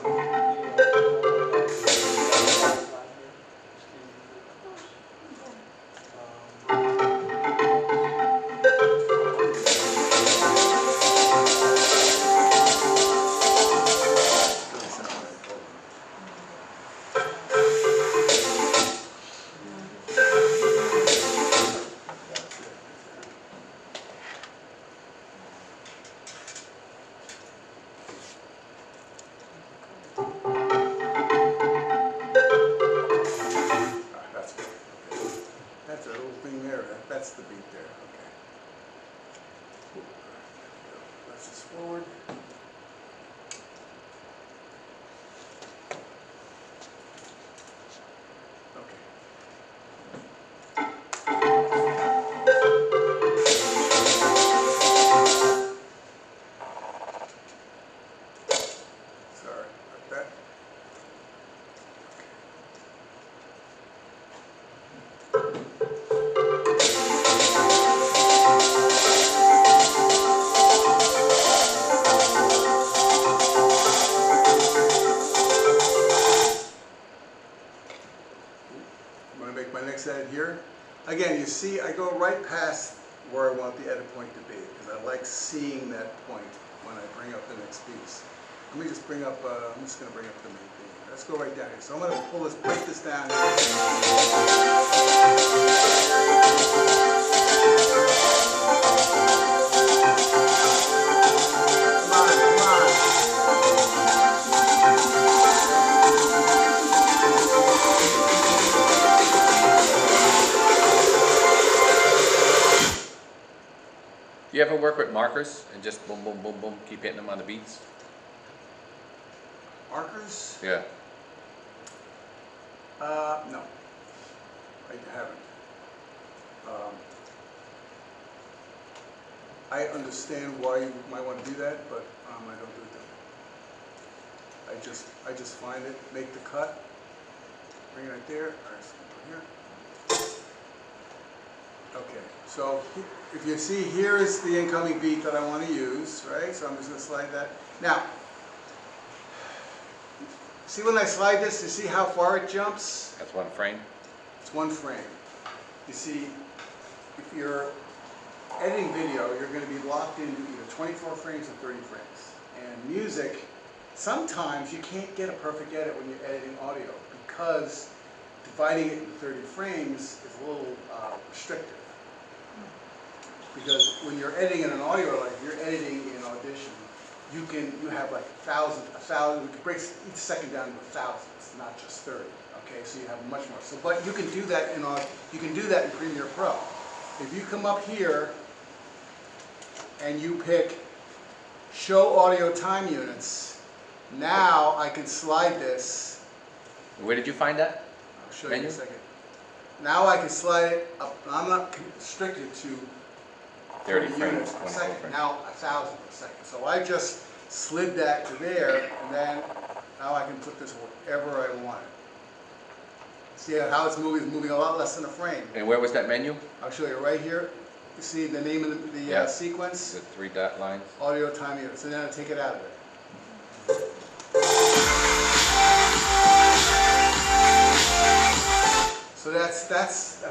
said here. Again, you see, I go right past where I want the edit point to be, because I like seeing that point when I bring up the next piece. Let me just bring up, I'm just gonna bring up the main thing. Let's go right down here. So I'm gonna break this down You ever work with markers and just boom, boom, boom, boom, keep hitting them on the beats? markers? Yeah. No, I haven't. I understand why you might want to do that, but I don't do it. I just find it, make the cut, bring it right there. All right, so put here. Okay, so if you see, here is the incoming beat that I want to use, right? So I'm just going to slide that. Now, see when I slide this, you see how far it jumps? That's one frame? It's one frame. You see, if you're editing video, you're going to be locked into either 24 frames or 30 frames. And music, sometimes you can't get a perfect edit when you're editing audio because dividing it into 30 frames is a little restrictive. Because when you're editing in an audio, like if you're editing in Audition, you have like a thousand, we can break each second down into thousands, not just 30. Okay, so you have much more. So, but you can do that in Premiere Pro. If you come up here and you pick Show Audio Time Units, now I can slide this. Where did you find that? I'll show you in a second. Now I can slide it up. I'm not restricted to 30 frames, units per 24 second. frames. Now 1,000 per second. So I just slid that to there, and then now I can put this wherever I want it. See how it's moving a lot less than a frame. And where was that menu? I'll show you right here. You see the name of the sequence? The 3 dot lines. Audio time units. And then I'll take it out of it. So that's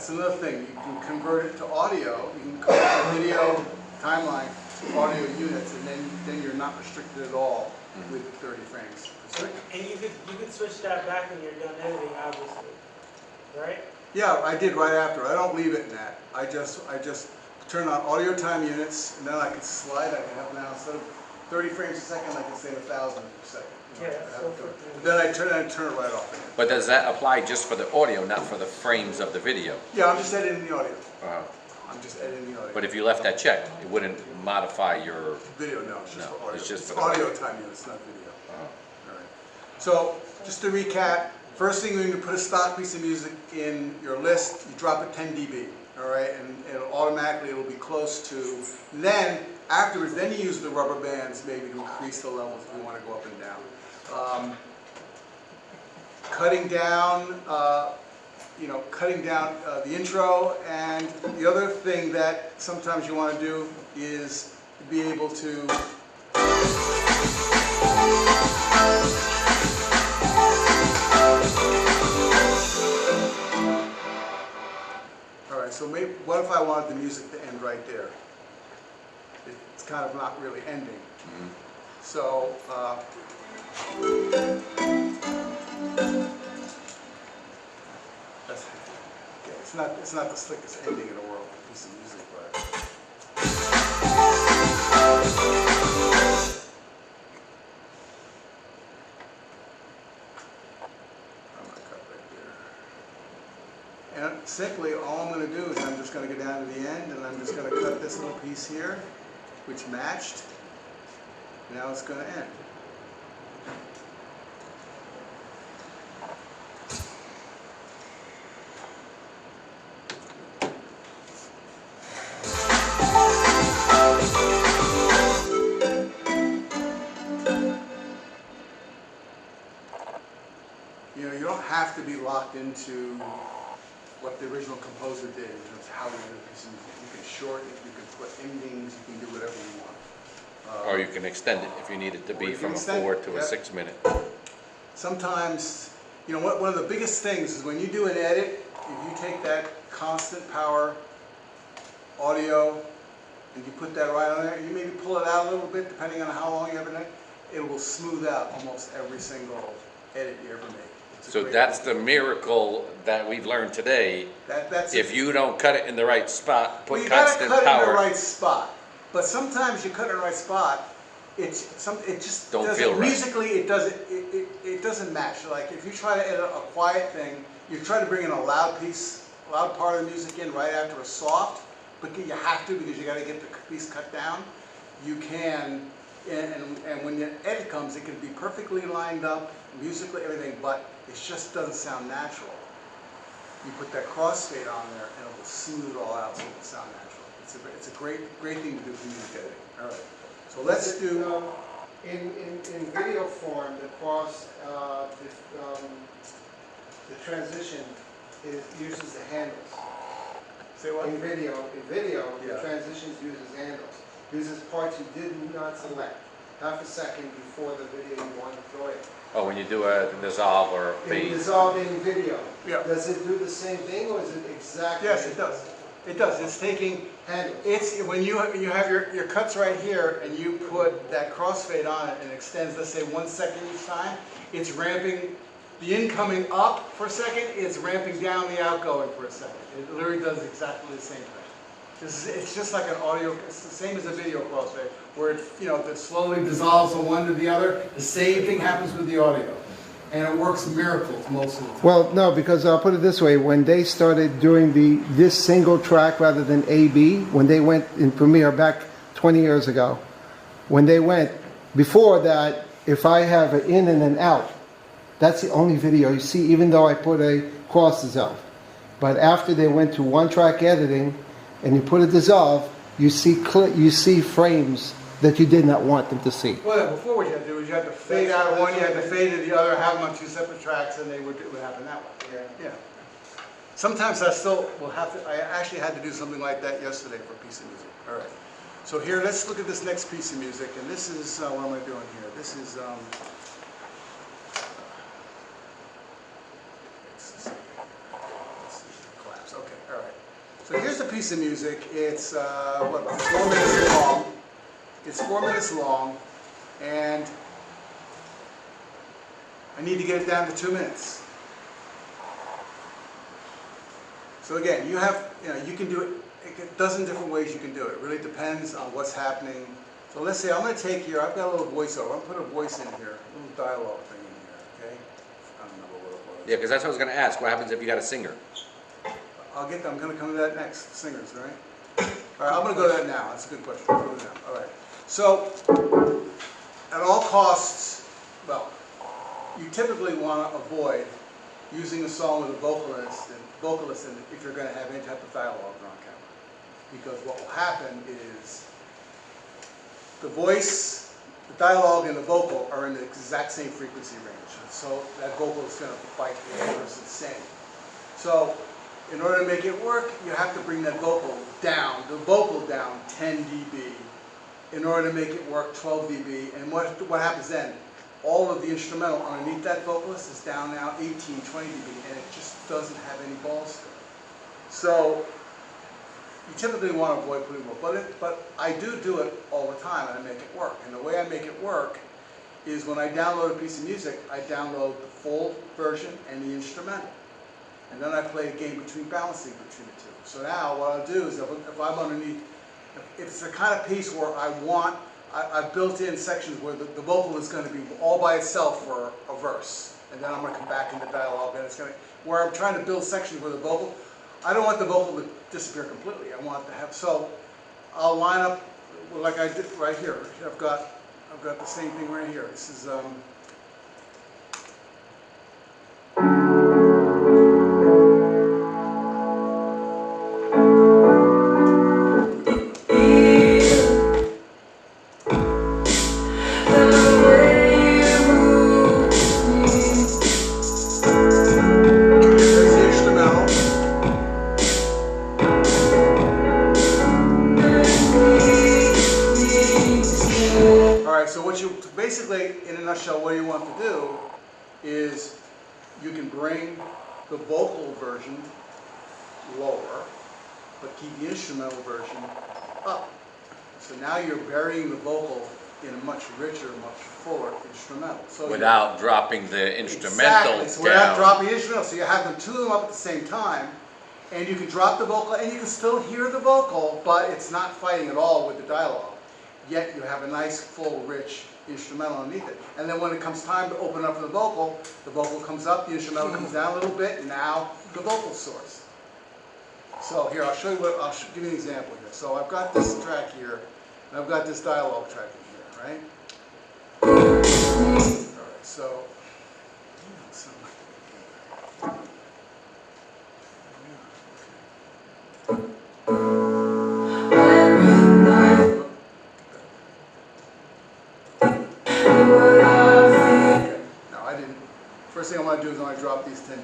another thing. You can convert it to audio. You can convert the video timeline to audio units, and then you're not restricted at all with 30 frames per second. And you could switch that back when you're done editing, obviously, right? Yeah, I did right after. I don't leave it in that. I just turn on audio time units, and then I can slide. I can have now, instead of 30 frames a second, I can say 1,000 per second. Yeah, Then I turn it right off again. But does that apply just for the audio, not for the frames of the video? Yeah, I'm just editing the audio. Uh-huh. I'm just editing the audio. But if you left that checked, it wouldn't modify your... Video, no, it's just for audio. It's just for It's the audio time units, not video. Uh-huh. All right. So, just to recap, first thing, when you put a stock piece of music in your list, you drop it 10 dB, all right, and it'll be close to. Then, afterwards, then you use the rubber bands maybe to increase the levels if you want to go up and down. Cutting down, the intro, and the other thing that sometimes you want to do is be able to so maybe, what if I wanted the music to end right there? It's kind of not really ending. Mm-hmm. So, it's not the slickest ending in the world, piece of music, but. And simply, all I'm going to do is I'm just going to go down to the end, and I'm just going to cut this little piece here, which matched. Now it's going to end. You know, you don't have to be locked into what the original composer did in terms of how we do this. You can shorten it, you can put endings, you can do whatever you want. Or you can extend it if you need it to be from a 4 to a 6 minute. Sometimes, you know, one of the biggest things is when you do an edit, if you take that constant power audio and you put that right on there, you maybe pull it out a little bit depending on how long you have it, it will smooth out almost every single edit you ever make. It's a So great that's tool. the miracle that we've learned today. That's If you don't cut it in the right spot, well, put you gotta constant cut it in the power. right spot. But sometimes you cut it in the right spot, it just Don't doesn't, feel right. musically it doesn't match. Like if you try to edit a quiet thing, you try to bring in a loud piece, a loud part of the music in right after a soft, but you have to because you got to get the piece cut down. You can, and when the edit comes, it can be perfectly lined up, musically, everything, but it just doesn't sound natural. You put that crossfade on there, and it will smooth it all out so it will sound natural. It's a great thing to do for music editing. All right, so let's do. In video form, the transition uses the handles. Say what? In video, Yeah. the transitions uses handles. Uses parts you did not select. Half a second before the video you want to throw in. Oh, when you do a dissolve or a In fade. dissolving video. Yeah. Does it do the same thing or is it exactly? Yes, it does. It does. It's taking. Handles. It's when you have your cuts right here, and you put that crossfade on it, and it extends. Let's say 1 second each time. It's ramping the incoming up for a second. It's ramping down the outgoing for a second. It literally does exactly the same thing. It's just like an audio. It's the same as a video crossfade, where it slowly dissolves from one to the other. The same thing happens with the audio, and it works miracles most of the time. Well, no, because I'll put it this way: when they started doing this single track rather than A/B, when they went in Premiere back 20 years ago, when they went before that, if I have an in and an out, that's the only video you see, even though I put a cross dissolve. But after they went to one-track editing, and you put a dissolve, you see frames that you did not want them to see. Well, before what you had to do is you had to fade out of one, you had to fade to the other, have them on two separate tracks, and it would happen that way. Yeah. Sometimes I still will have to. I actually had to do something like that yesterday for a piece of music. All right. So here, let's look at this next piece of music, and this is what am I doing here? This is. Collapse. Okay. All right. So here's a piece of music. It's 4 minutes long. It's 4 minutes long, and I need to get it down to 2 minutes. So again, you can do it a dozen different ways you can do it. It really depends on what's happening. So let's say I'm going to take here, I've got a little voiceover. I'm going to put a voice in here, a little dialogue thing in here, okay? I don't know what it was. Yeah, because that's what I was going to ask. What happens if you got a singer? I'm going to come to that next, singers, all right? All right, I'm going to go to that now. That's a good question. I'll go to that now. All right. So, at all costs, well, you typically want to avoid using a song with a vocalist in it if you're going to have any type of dialogue on camera. Because what will happen is the voice, the dialogue, and the vocal are in the exact same frequency range. So that vocal is going to fight the other person's saying. So, in order to make it work, you have to bring that vocal down, 10 dB. In order to make it work, 12 dB. And what happens then? All of the instrumental underneath that vocalist is down now 18, 20 dB, and it just doesn't have any balls to it. So you typically want to avoid putting vocal, but I do it all the time, and I make it work. And the way I make it work is when I download a piece of music, I download the full version and the instrumental. And then I play a game between balancing between the two. So now what I'll do is if I'm underneath, if it's the kind of piece where I've built in sections where the vocal is going to be all by itself for a verse. And then I'm going to come back into dialogue, and it's going to, where I'm trying to build sections where the vocal, I don't want the vocal to disappear completely. I want it to have, so I'll line up like I did right here. I've got the same thing right here. This is, basically, in a nutshell, what you want to do is you can bring the vocal version lower, but keep the instrumental version up. So now you're burying the vocal in a much richer, much fuller instrumental. So Without dropping the instrumental exactly. So without down. dropping the instrumental, so you have them two of them up at the same time, and you can drop the vocal, and you can still hear the vocal, but it's not fighting at all with the dialogue. Yet you have a nice, full, rich instrumental underneath it. And then when it comes time to open up the vocal comes up, the instrumental comes down a little bit, and now the vocal source. So here, I'll show you what, give you an example here. So I've got this track here, and I've got this dialogue track in here, right? All right, so, now I didn't, first thing I want to do is I want to drop these 10 dB. I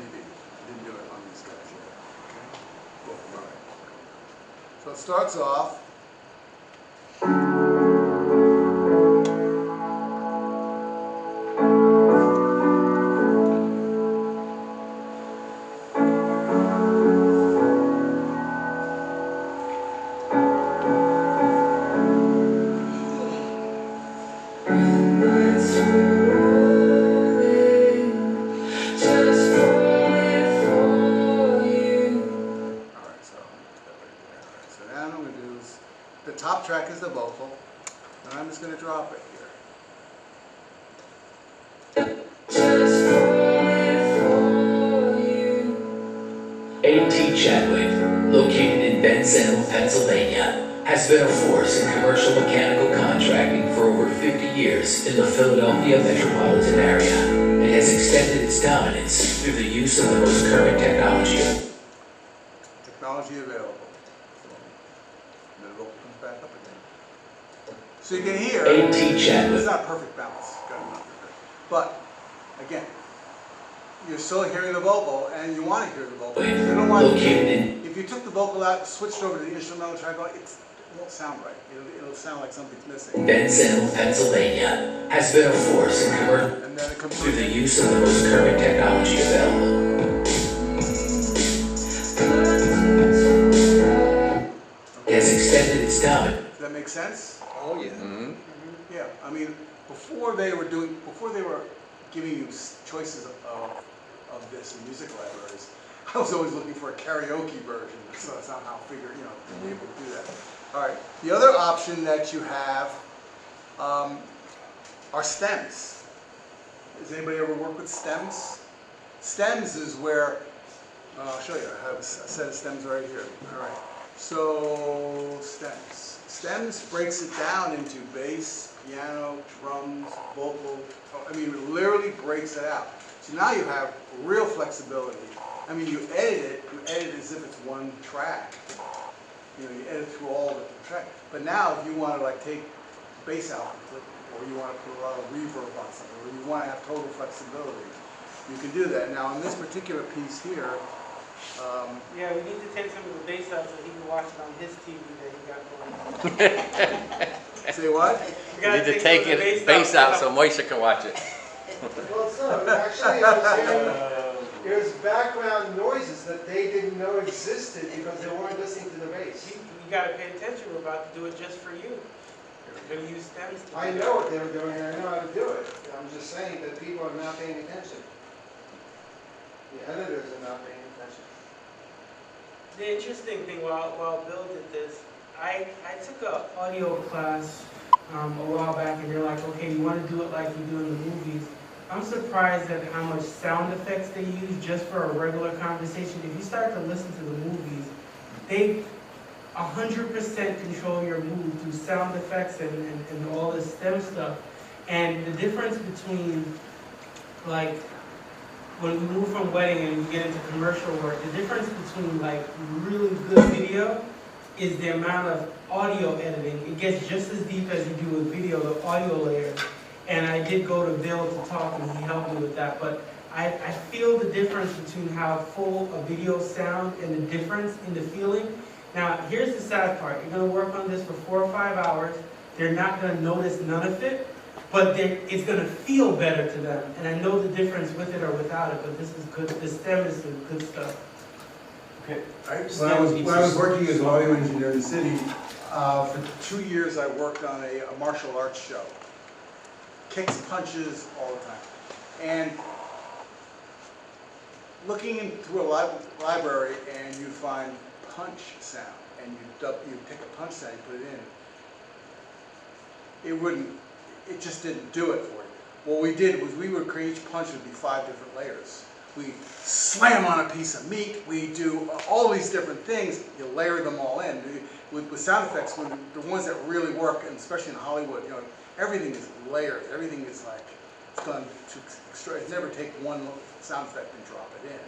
didn't do it on these guys yet. Okay? Cool. All right. So it starts off. The top track is the vocal, and I'm just going to drop it here. A.T. Chadwick, located in Bensalem, Pennsylvania, has been a force in commercial mechanical contracting for over 50 years in the Philadelphia metropolitan area, and has extended its dominance through the use of the most current technology. Technology available. The vocal comes back up again. So you can hear, A.T. Chadwick. it's not perfect balance, but again, you're still hearing the vocal, and you want to hear the vocal. You don't want to, if you took the vocal out, switched over to the instrumental track, it won't sound right. It'll sound like something's missing. Bensalem, Pennsylvania, has been a force in commercial through the use of the most current technology available. Has extended its dominance. Does that make sense? Oh, yeah. Mhm. Yeah, I mean, before they were giving you choices of this in music libraries, I was always looking for a karaoke version, so somehow figure, be able to do that. All right, the other option that you have are stems. Does anybody ever work with stems? Stems is where, I'll show you, I have a set of stems right here. All right, so stems. Stems breaks it down into bass, piano, drums, vocal. I mean, it literally breaks it out. So now you have real flexibility. I mean, you edit it as if it's one track. You edit through all the tracks. But now, if you want to take bass out completely, or you want to put a lot of reverb on something, or you want to have total flexibility, you can do that. Now, in this particular piece here, Yeah, we need to take some of the bass out so he can watch it on his TV that he got going. say what? We You gotta need to some of take the it, bass out so Moisha can watch it. Well, so actually, I was hearing there's background noises that they didn't know existed because they weren't listening to the bass. You gotta pay attention, we're about to do it just for you. We're gonna use stems to I do know what they were doing, and I know how to do it. I'm just saying that people are not paying attention. The editors are not paying attention. The interesting thing while Bill did this, I took an audio class a while back, and they're like, okay, you want to do it like you do in the movies. I'm surprised at how much sound effects they use just for a regular conversation. If you start to listen to the movies, they 100% control your mood through sound effects and all this STEM stuff. And the difference between, like, when we move from wedding and we get into commercial work, the difference between really good video is the amount of audio editing. It gets just as deep as you do with video, the audio layer. And I did go to Bill to talk and he helped me with that. But I feel the difference between how full a video sound and the difference in the feeling. Now, here's the sad part. You're gonna work on this for 4 or 5 hours. They're not gonna notice none of it. But it's going to feel better to them. And I know the difference with it or without it, but this is good. The STEM is some good stuff. When I was working as an audio engineer in the city, for 2 years I worked on a martial arts show. Kicks, punches, all the time. And looking into a library and you find punch sound, and you pick a punch sound, you put it in, it just didn't do it for you. What we did was we would create, each punch would be 5 different layers. We slam on a piece of meat, we do all these different things, you layer them all in. With sound effects, the ones that really work, and especially in Hollywood, everything is layered, everything is like, it's done to extra, never take one sound effect and drop it in.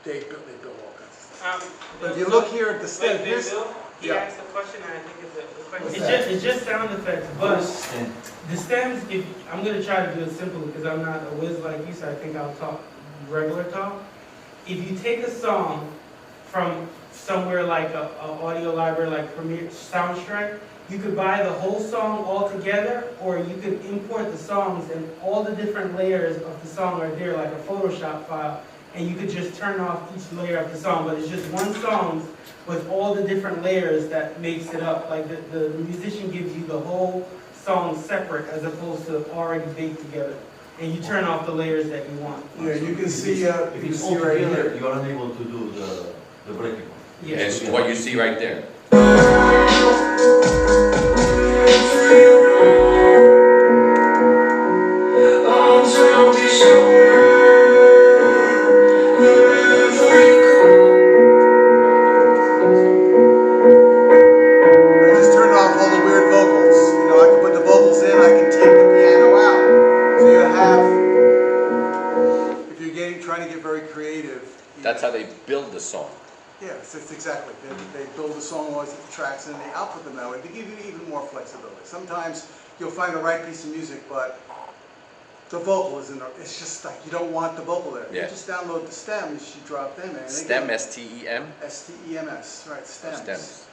They build all kinds of stuff. But if you look here at the stem, he asked a question, and I think it's a question. It's just sound effects, but the stems, I'm going to try to do it simple because I'm not a whiz like you, so I think I'll talk regular talk. If you take a song from somewhere like a audio library like Premiere Soundstripe, you could buy the whole song all together, or you could import the songs and all the different layers of the song are there like a Photoshop file, and you could just turn off each layer of the song, but it's just one song with all the different layers that makes it up. Like the musician gives you the whole song separate as opposed to already baked together. And you turn off the layers that you want. Yeah, you can see, If it's all together, you are unable to do the breaking point. It's what you see right there. That's how they build the song. Yeah, it's exactly. They build the song always at the tracks and they output them that way to give you even more flexibility. Sometimes you'll find the right piece of music, but the vocal isn't, it's just like you don't want the vocal there. Yeah. You just download the stems, you drop them in. Stem, S-T-E-M? S-T-E-M-S, right, stems. Stems.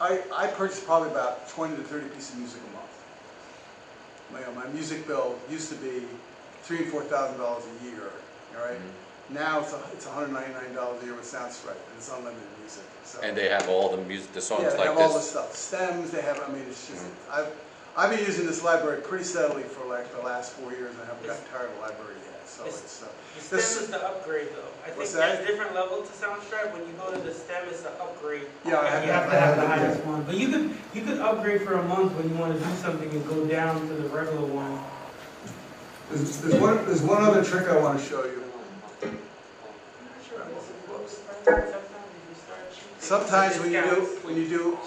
I purchase probably about 20 to 30 pieces of music a month. My music bill used to be $3,000 and $4,000 a year, all right? Mm-hmm. Now it's $199 a year with Soundstripe, and it's unlimited music. So. And they have all the music, the songs yeah, they like have this? all the stuff. Stems, they have, I mean, it's just, I've been using this library pretty steadily for like the last 4 years, and I haven't gotten tired of the library yet, so it's... the stem is the upgrade, though. I think there's different level to Soundstripe. When you go to the stem, it's the upgrade. Yeah, you have to have the highest one. But you could upgrade for a month when you want to do something and go down to the regular one. There's one other trick I want to show you. Sometimes when you do,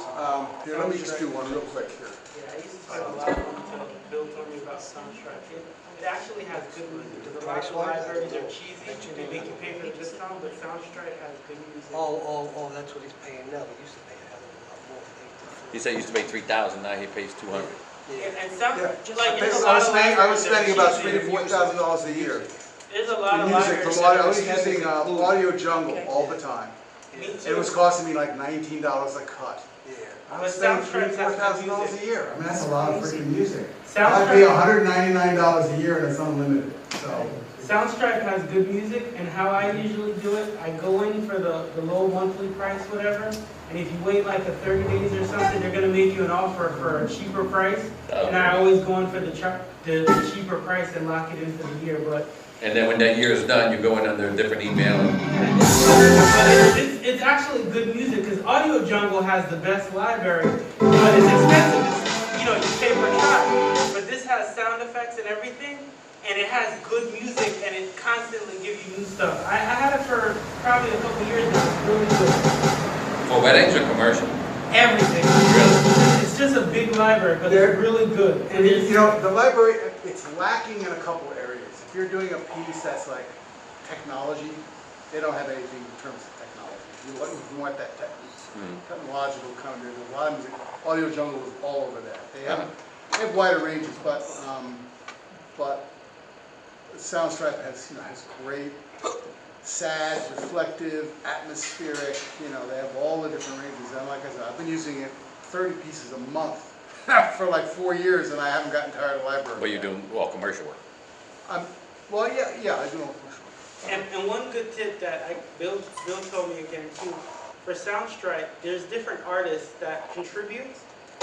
here, let me just do one real quick here. Yeah, I used to spend a lot of money until Bill told me about Soundstripe. It actually has good music. Because a lot of libraries are cheesy, they make you pay for the discount, but Soundstripe has good music. Oh, that's what he's paying now. He used to pay a hell of a lot more. He said he used to pay $3,000, now he pays $200. And some, like, I was spending about $3,000 to $4,000 a year. There's a lot of music libraries. from audio. I was using Audio Jungle all the time. It was costing me like $19 a cut. Yeah. I was spending $3,000 to $4,000 a year. I mean, that's a lot of freaking music. Soundstripe, I pay $199 a year and it's unlimited. So. Soundstripe has good music, and how I usually do it, I go in for the low monthly price, whatever, and if you wait like 30 days or something, they're going to make you an offer for a cheaper price, and I always go in for the cheaper price and lock it in for the year. But And then when that year is done, you go in under a different email. It's actually good music, because Audio Jungle has the best library, but it's expensive. You pay per track. But this has sound effects and everything, and it has good music, and it constantly gives you new stuff. I had it for probably a couple years now. It's really good. For weddings or commercial? Everything. Really? It's just a big library, but it's really good. And the library, it's lacking in a couple areas. If you're doing a piece that's like technology, they don't have anything in terms of technology. You want that technological kind of, there's a lot of music. Audio Jungle is all over that. They have wider ranges, but Soundstripe has great, sad, reflective, atmospheric. They have all the different ranges. And like I said, I've been using it 30 pieces a month for like 4 years, and I haven't gotten tired of the library. But you're doing all commercial work. Well, yeah, I do all commercial work. And one good tip that Bill told me again too, for Soundstrike, there's different artists that contribute.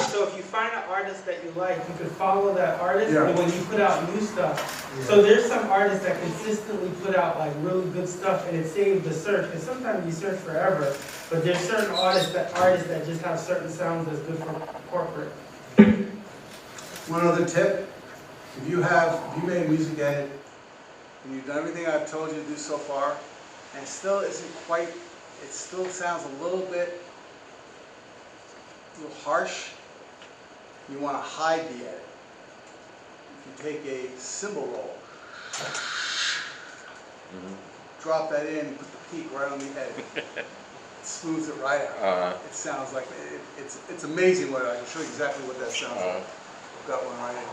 So if you find an artist that you like, you can follow that artist, and when you put out new stuff. So there's some artists that consistently put out like really good stuff, and it saves the search. Because sometimes you search forever, but there's certain artists that just have certain sounds that's good for corporate. One other tip, if you made a music edit, and you've done everything I've told you to do so far, and it still isn't quite, it still sounds a little harsh, you want to hide the edit. If you take a cymbal roll, drop that in, and put the peak right on the edit. It smooths it right out. It sounds like, it's amazing what I can show you exactly what that sounds like. I've got one right in here.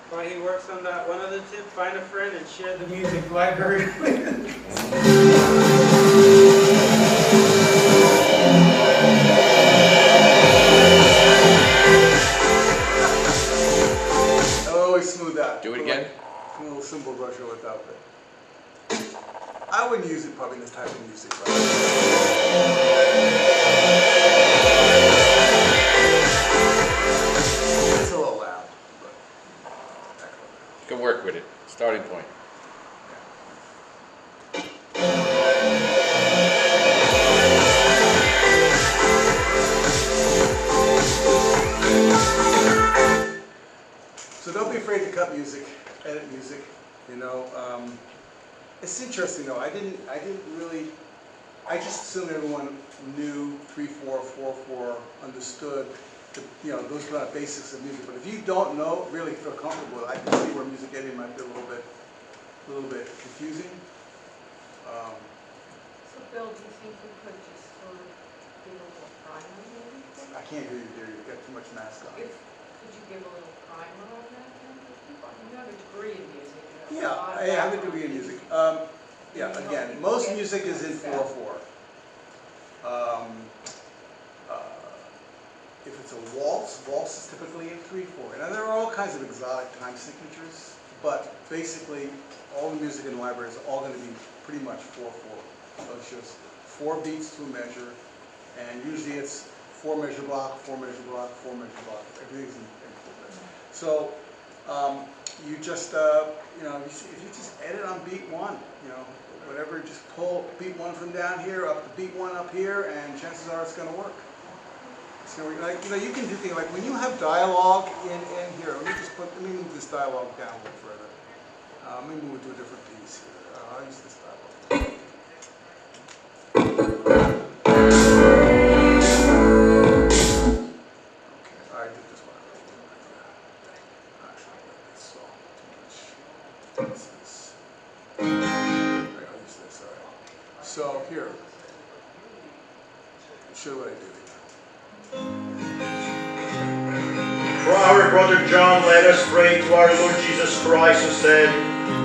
While he works on that, one other tip, find a friend and share the music library. Always smooth out. Do it again? A little cymbal brush over the top of it. I wouldn't use it probably in this type of music. But it's a little loud. You can work with it. Starting point. So don't be afraid to cut music, edit music. You know, it's interesting though. I just assumed everyone knew 3/4, 4/4, understood those kind of basics of music. But if you don't know, really feel comfortable with it, I can see where music editing might be a little bit confusing. So Bill, do you think you could just sort of give a little primer maybe? I can't hear you, dear. You've got too much mask on. Could you give a little primer on that then? You have a degree in music. You Yeah, have I have a degree in music. Yeah, again, most music is in 4/4. If it's a waltz is typically in 3/4. Now there are all kinds of exotic time signatures, but basically all the music in the library is all going to be pretty much 4/4. So it's just 4 beats to a measure, and usually it's 4 measure block, 4 measure block, 4 measure block. Everything's in 4 measure. So you just if you just edit on beat 1, whatever, just pull beat 1 from down here up to beat 1 up here, and chances are it's going to work. So you can do things like when you have dialogue in here. Let me move this dialogue down a little further. Let me move it to a different piece here. I'll use this dialogue. Okay, I did this one. Actually, that's all too much. I'll use this. All right. So here, I'll show you what I do. For our brother John, let us pray to our Lord Jesus Christ, who said,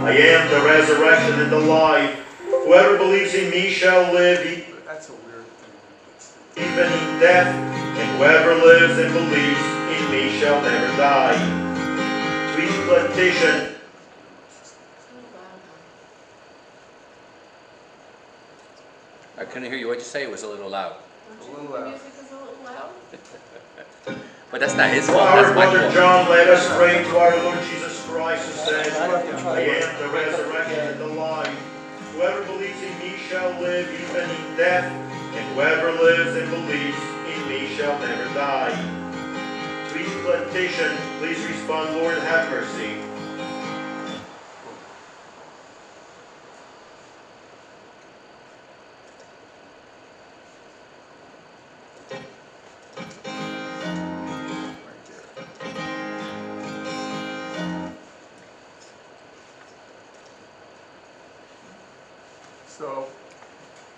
I am the resurrection and the life. Whoever believes in me shall live That's a weird thing. even in death, and whoever lives and believes in me shall never die. Sweet petition. I couldn't hear you. What'd you say? It was a little loud. A little loud. Music is a little loud. But that's not his For fault. our That's my brother fault. John, let us pray to our Lord Jesus Christ, who said, I am the resurrection and the life. Whoever believes in me shall live even in death, and whoever lives and believes in me shall never die. Sweet petition, please respond, Lord, have mercy. So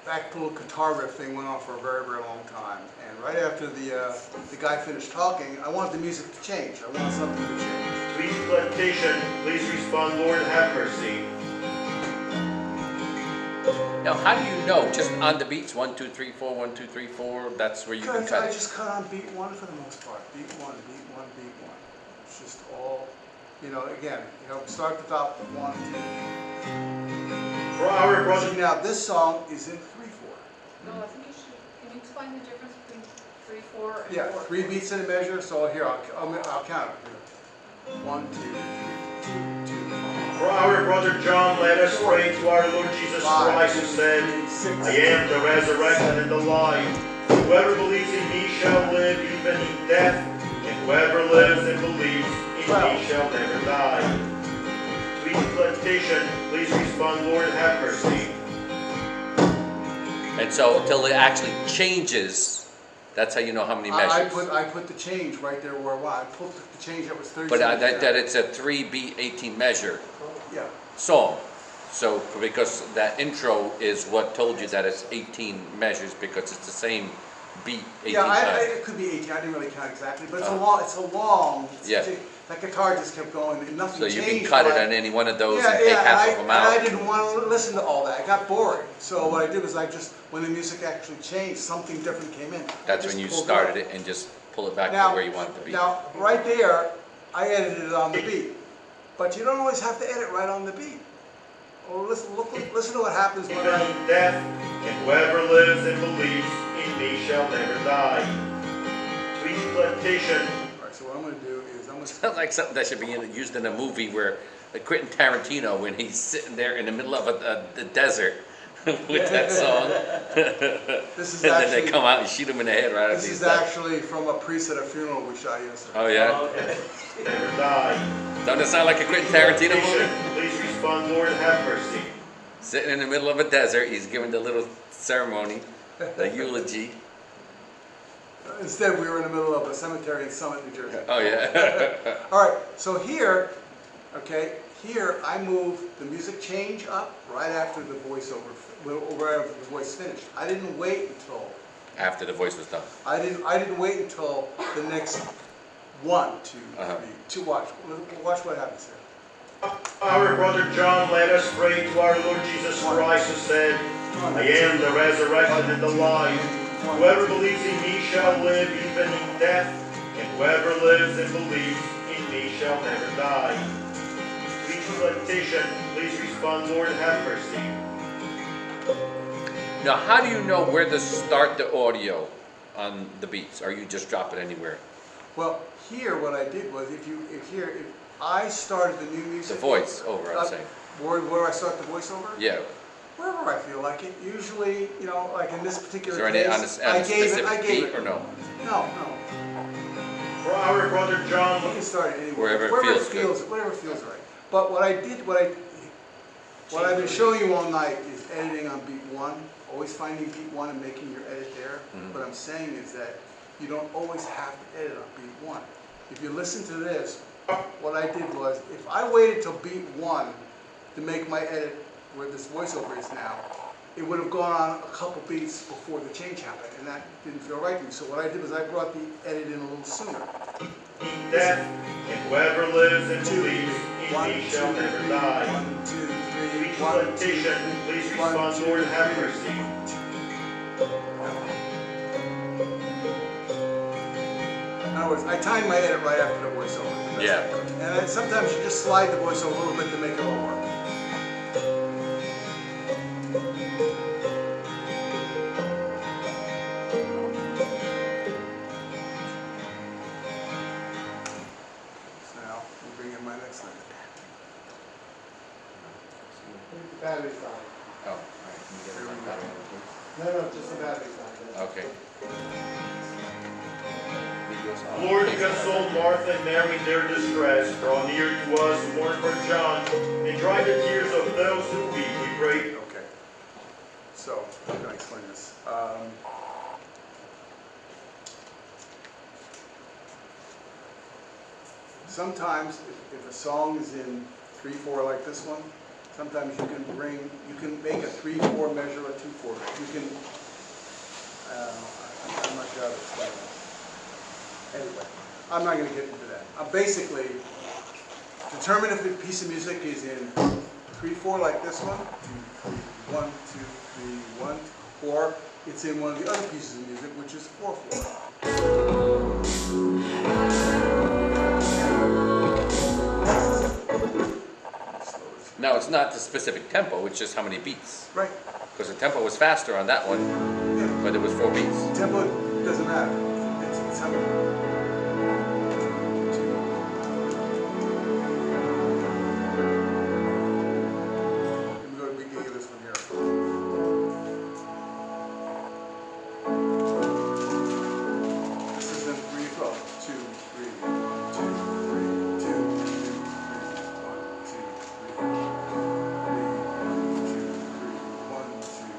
that little guitar riff thing went on for a very, very long time. And right after the guy finished talking, I wanted the music to change. I wanted something to change. Sweet petition, please respond, Lord, have mercy. Now, how do you know, just on the beats, 1, 2, 3, 4, 1, 2, 3, 4, that's where you can Because cut I it? just cut on beat one for the most part. Beat one, beat one, beat one. It's just all, again, start at the top, 1, 2. For our brother, See, now this song is in 3/4. No, I think you should, can you explain the difference between 3, 4 and 4? Yeah, 3 beats in a measure, so here, I'll count it. 1, 2, 3, 2, 2. for our brother John, let us pray to our Lord Jesus Christ, who said, I am the resurrection and the life. Whoever believes in me shall live even in death, and whoever lives and believes in me shall never die. Please, petition, please respond, Lord, have mercy. And so until it actually changes, that's how you know how many measures. I put the change right there where I put the change that was 30 But seconds that it's a 3 beat 18 measure Yeah. song. So because that intro is what told you that it's 18 measures because it's the same beat 18 Yeah, times. it could be 18. I didn't really count exactly, but it's Oh. a long. Yeah. That guitar just kept going. And nothing So changed. you can cut it but on any one of those Yeah, and take yeah, half and of them and I out. didn't want to listen to all that. It got boring. So what I did was when the music actually changed, something different came in. That's when you started it and just pull it back to where you want it to be. Now, right there, I edited it on the beat. But you don't always have to edit right on the beat. Or listen to what happens when Even in death, and whoever lives and believes in me shall never die. Please, petition. All right, so what I'm going to do is Sounds like something that should be used in a movie where Quentin Tarantino, when he's sitting there in the middle of the desert with that song, This is and then actually- they come out and shoot him in the head right after This he's is done. actually from a priest at a funeral we shot yesterday. Oh yeah? Never die. Doesn't it sound like a Quentin Tarantino movie? Please respond, Lord, have mercy. Sitting in the middle of a desert, he's giving the little ceremony, the eulogy. Instead, we were in the middle of a cemetery in Summit, New Jersey. Oh yeah. All right, so here I move the music change up right after the voiceover, right after the voice finished. I didn't wait until After the voice was done. I didn't wait until the next 1, 2, 3 to watch. Watch what happens here. Our brother John, let us pray to our Lord Jesus Christ, who said, I am the resurrection and the life. Whoever believes in me shall live even in death, and whoever lives and believes in me shall never die. Please, petition, please respond, Lord, have mercy. Now, how do you know where to start the audio on the beats? Or you just drop it anywhere? Well, here what I did was if I started the new music. The voice over, I'm saying. Where I start the voiceover? Yeah. Wherever I feel like it. Usually, like in this particular Is there any case, on a specific beat or no? No. For our brother John, You can start it anywhere. Wherever it feels good. Whatever feels right. But what I've been showing you all night is editing on beat 1, always finding beat 1 and making your edit there. What I'm saying is that you don't always have to edit on beat 1. If you listen to this, what I did was, if I waited till beat 1 to make my edit where this voiceover is now, it would have gone on a couple beats before the change happened, and that didn't feel right to me. So what I did was I brought the edit in a little sooner. in death, and whoever lives and believes in me shall never die. 1, 2, 3, Please, 1, 2, petition, 3, please 1, respond, 2, Lord, have 3. mercy. In other words, I time my edit right after the voiceover. Yeah. And then sometimes you just slide the voiceover a little bit to make it all work. So now, we'll bring in my next thing. The battery's dying. Oh, all right. Can you get it on that one, No, just the battery's dying. please? Okay. Lord, console Martha and Mary in their distress. Draw near to us who mourn for John, and dry the tears of those who weep, we pray. Okay. So, how can I explain this? Sometimes, if a song is in 3/4 like this one, sometimes you can make a 3/4 measure a 2/4. You can, I'm not sure how to explain that. Anyway, I'm not going to get into that. Basically, determine if a piece of music is in 3/4 like this one, 2, 3, 1, 2, 3, 1, or it's in one of the other pieces of music, which is 4/4. No, it's not the specific tempo, it's just how many beats. Right. Because the tempo was faster on that one, but it was 4 beats. Tempo doesn't matter. It's how many. Let me go to the beginning of this one here. This is in 3/12. 2, 3, 2, 3, 2, 2, 3, 1, 2, 3, 1, 2,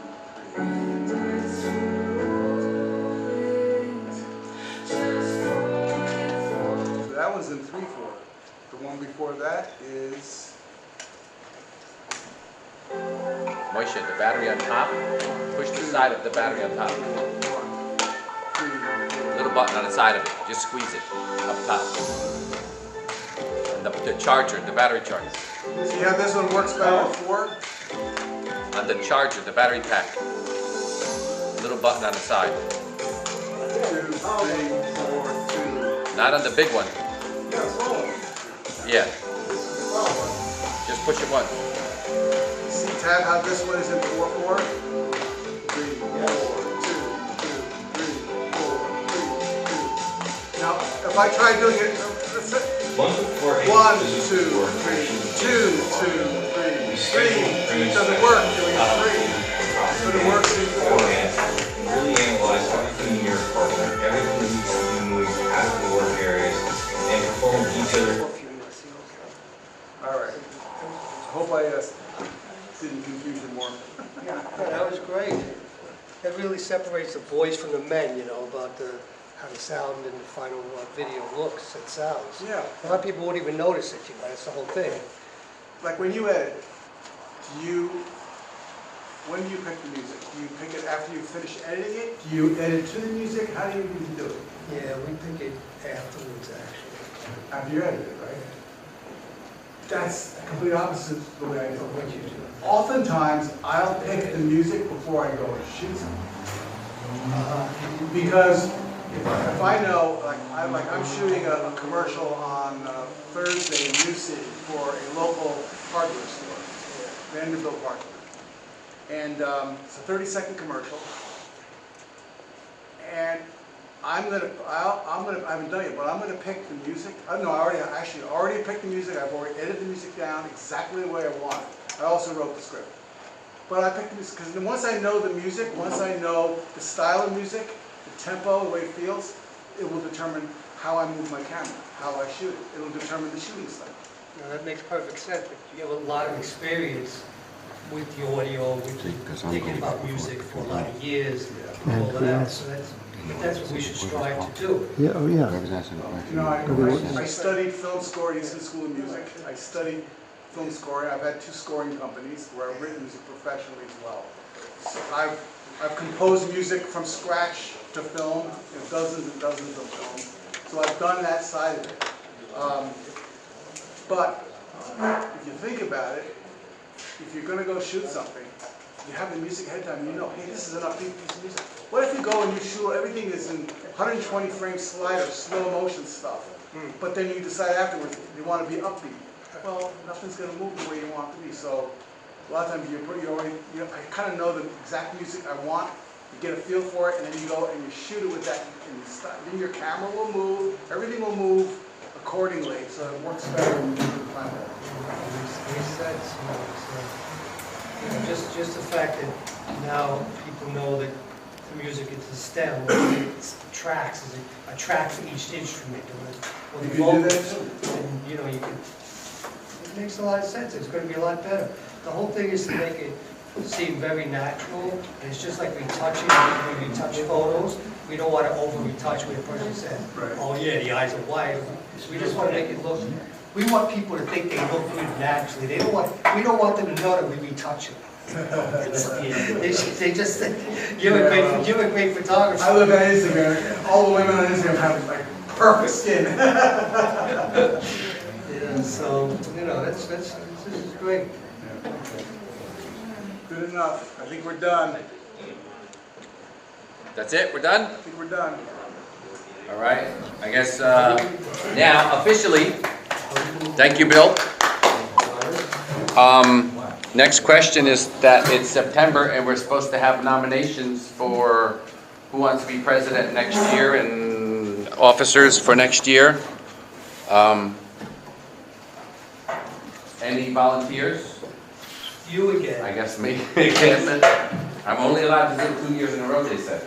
3. So that one's in 3/4. The one before that is Moshe, the battery on top, push the side of the battery on top. Little button on the side of it, just squeeze it up top. And the charger, the battery charger. See how this one works better than 4? On the charger, the battery pack. Little button on the side. 2, 3, 4, 2. Not on the big one. Yeah. Just push it once. See, Tab, how this one is in 4/4? 3, 4, 2, 2, 3, 4, 3, 2. Now, if I try doing it, let's say 1, 2, 3, 2, 2, 3, 3. It doesn't work doing 3, but it works in 4. Really analyze everything in your apartment, everything that needs to be moved out of the work areas, and perform detailed. All right. I hope I didn't confuse you more. Yeah, that was great. That really separates the boys from the men, you know, about how the sound and the final video looks and sounds. Yeah. A lot of people won't even notice it, you know, that's the whole thing. Like when you edit, when do you pick the music? Do you pick it after you finish editing it? Do you edit to the music? How do you usually do it? Yeah, we pick it afterwards, actually. After you edit it, right? That's the complete opposite of the way I do it. What you do. Oftentimes, I'll pick the music before I go and shoot something. Because if I know, like I'm shooting a commercial on Thursday in New City for a local hardware store, Vanderbilt Hardware. And it's a 30-second commercial. And I haven't done it, but I'm gonna pick the music. No, I already picked the music. I've already edited the music down exactly the way I want it. I also wrote the script. But I picked the music, because once I know the music, once I know the style of music, the tempo, the way it feels, it will determine how I move my camera, how I shoot it. It will determine the shooting style. Now, that makes perfect sense, but you have a lot of experience with the audio, with thinking about music for a lot of years, and all of that, so that's what we should strive to do. Yeah, oh yeah. You know, I studied film scoring in School of Music. I studied film scoring. I've had 2 scoring companies where I've written music professionally as well. So I've composed music from scratch to film, dozens and dozens of films. So I've done that side of it. But if you think about it, if you're going to go shoot something, you have the music ahead of time, you know, hey, this is an upbeat piece of music. What if you go and you shoot, everything is in 120 frame slider, slow motion stuff, but then you decide afterwards you want to be upbeat? Well, nothing's going to move the way you want it to be. So a lot of times I kind of know the exact music I want, you get a feel for it, and then you go and you shoot it with that, and then your camera will move, everything will move accordingly, so it works better when you do the final. Makes sense, you know, so, just the fact that now people know that the music is a stem, it's tracks, is a track for each instrument, or the vocals, and you know, it makes a lot of sense, it's going to be a lot better. The whole thing is to make it seem very natural, and it's just like retouching, when we retouch photos, we don't want to over-retouch where a person says, oh yeah, the eyes are wide. We just want to make it look, we want people to think they look good naturally. We don't want them to know that we retouch them. They just think, you're a great photographer. I look at Instagram, all the women on Instagram have like perfect skin. Yeah, so, you know, this is great. Good enough. I think we're done. That's it, we're done? I think we're done. All right, I guess, now officially, thank you, Bill. Next question is that it's September and we're supposed to have nominations for who wants to be president next year and officers for next year. Any volunteers? You again. I guess me again. I'm only allowed to do it 2 years in a row, they said.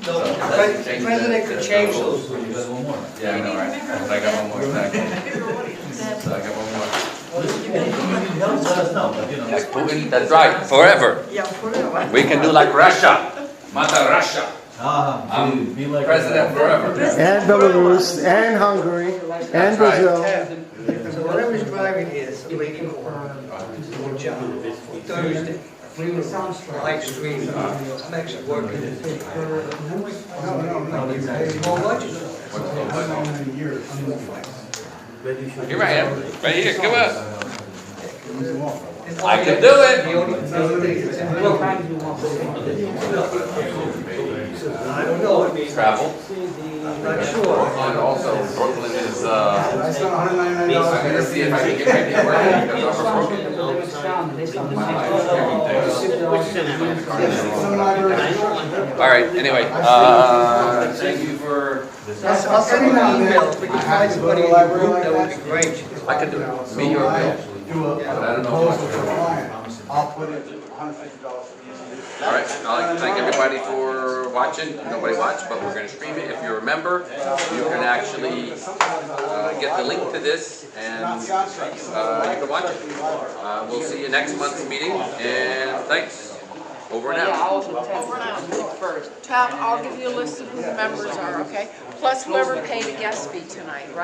No, So, the president could change those. You got one more. Yeah, I know, right? I got one more, exactly. So I got one more. You can help, let us know, but you know. Like Putin, that's right, forever. Yeah, forever. We can do like Russia, Mother Russia. I'm be like President forever. And Belarus, and Hungary, and Brazil. So whatever's driving is a lady for John, Thursday. Live streaming. I'm actually working. Small budget. Here I am, right here, come on. I can do it. I don't know. Travel. Not sure. And also Brooklyn is, I spent $199 I'm gonna see if I can get my name right because I'm from Brooklyn. All right, anyway, thank you for, I'll send you an email. If we can find somebody in the group, that would be great. I can do it, me or Bill. But I don't know. I'll put it $150 for easy. All right, I'd like to thank everybody for watching. Nobody watched, but we're going to stream it. If you're a member, you can actually get the link to this and you can watch it. We'll see you next month's meeting, and thanks. Over and out. Over and out. First. Tom, I'll give you a list of who the members are, okay? Plus whoever paid a guest fee tonight, right?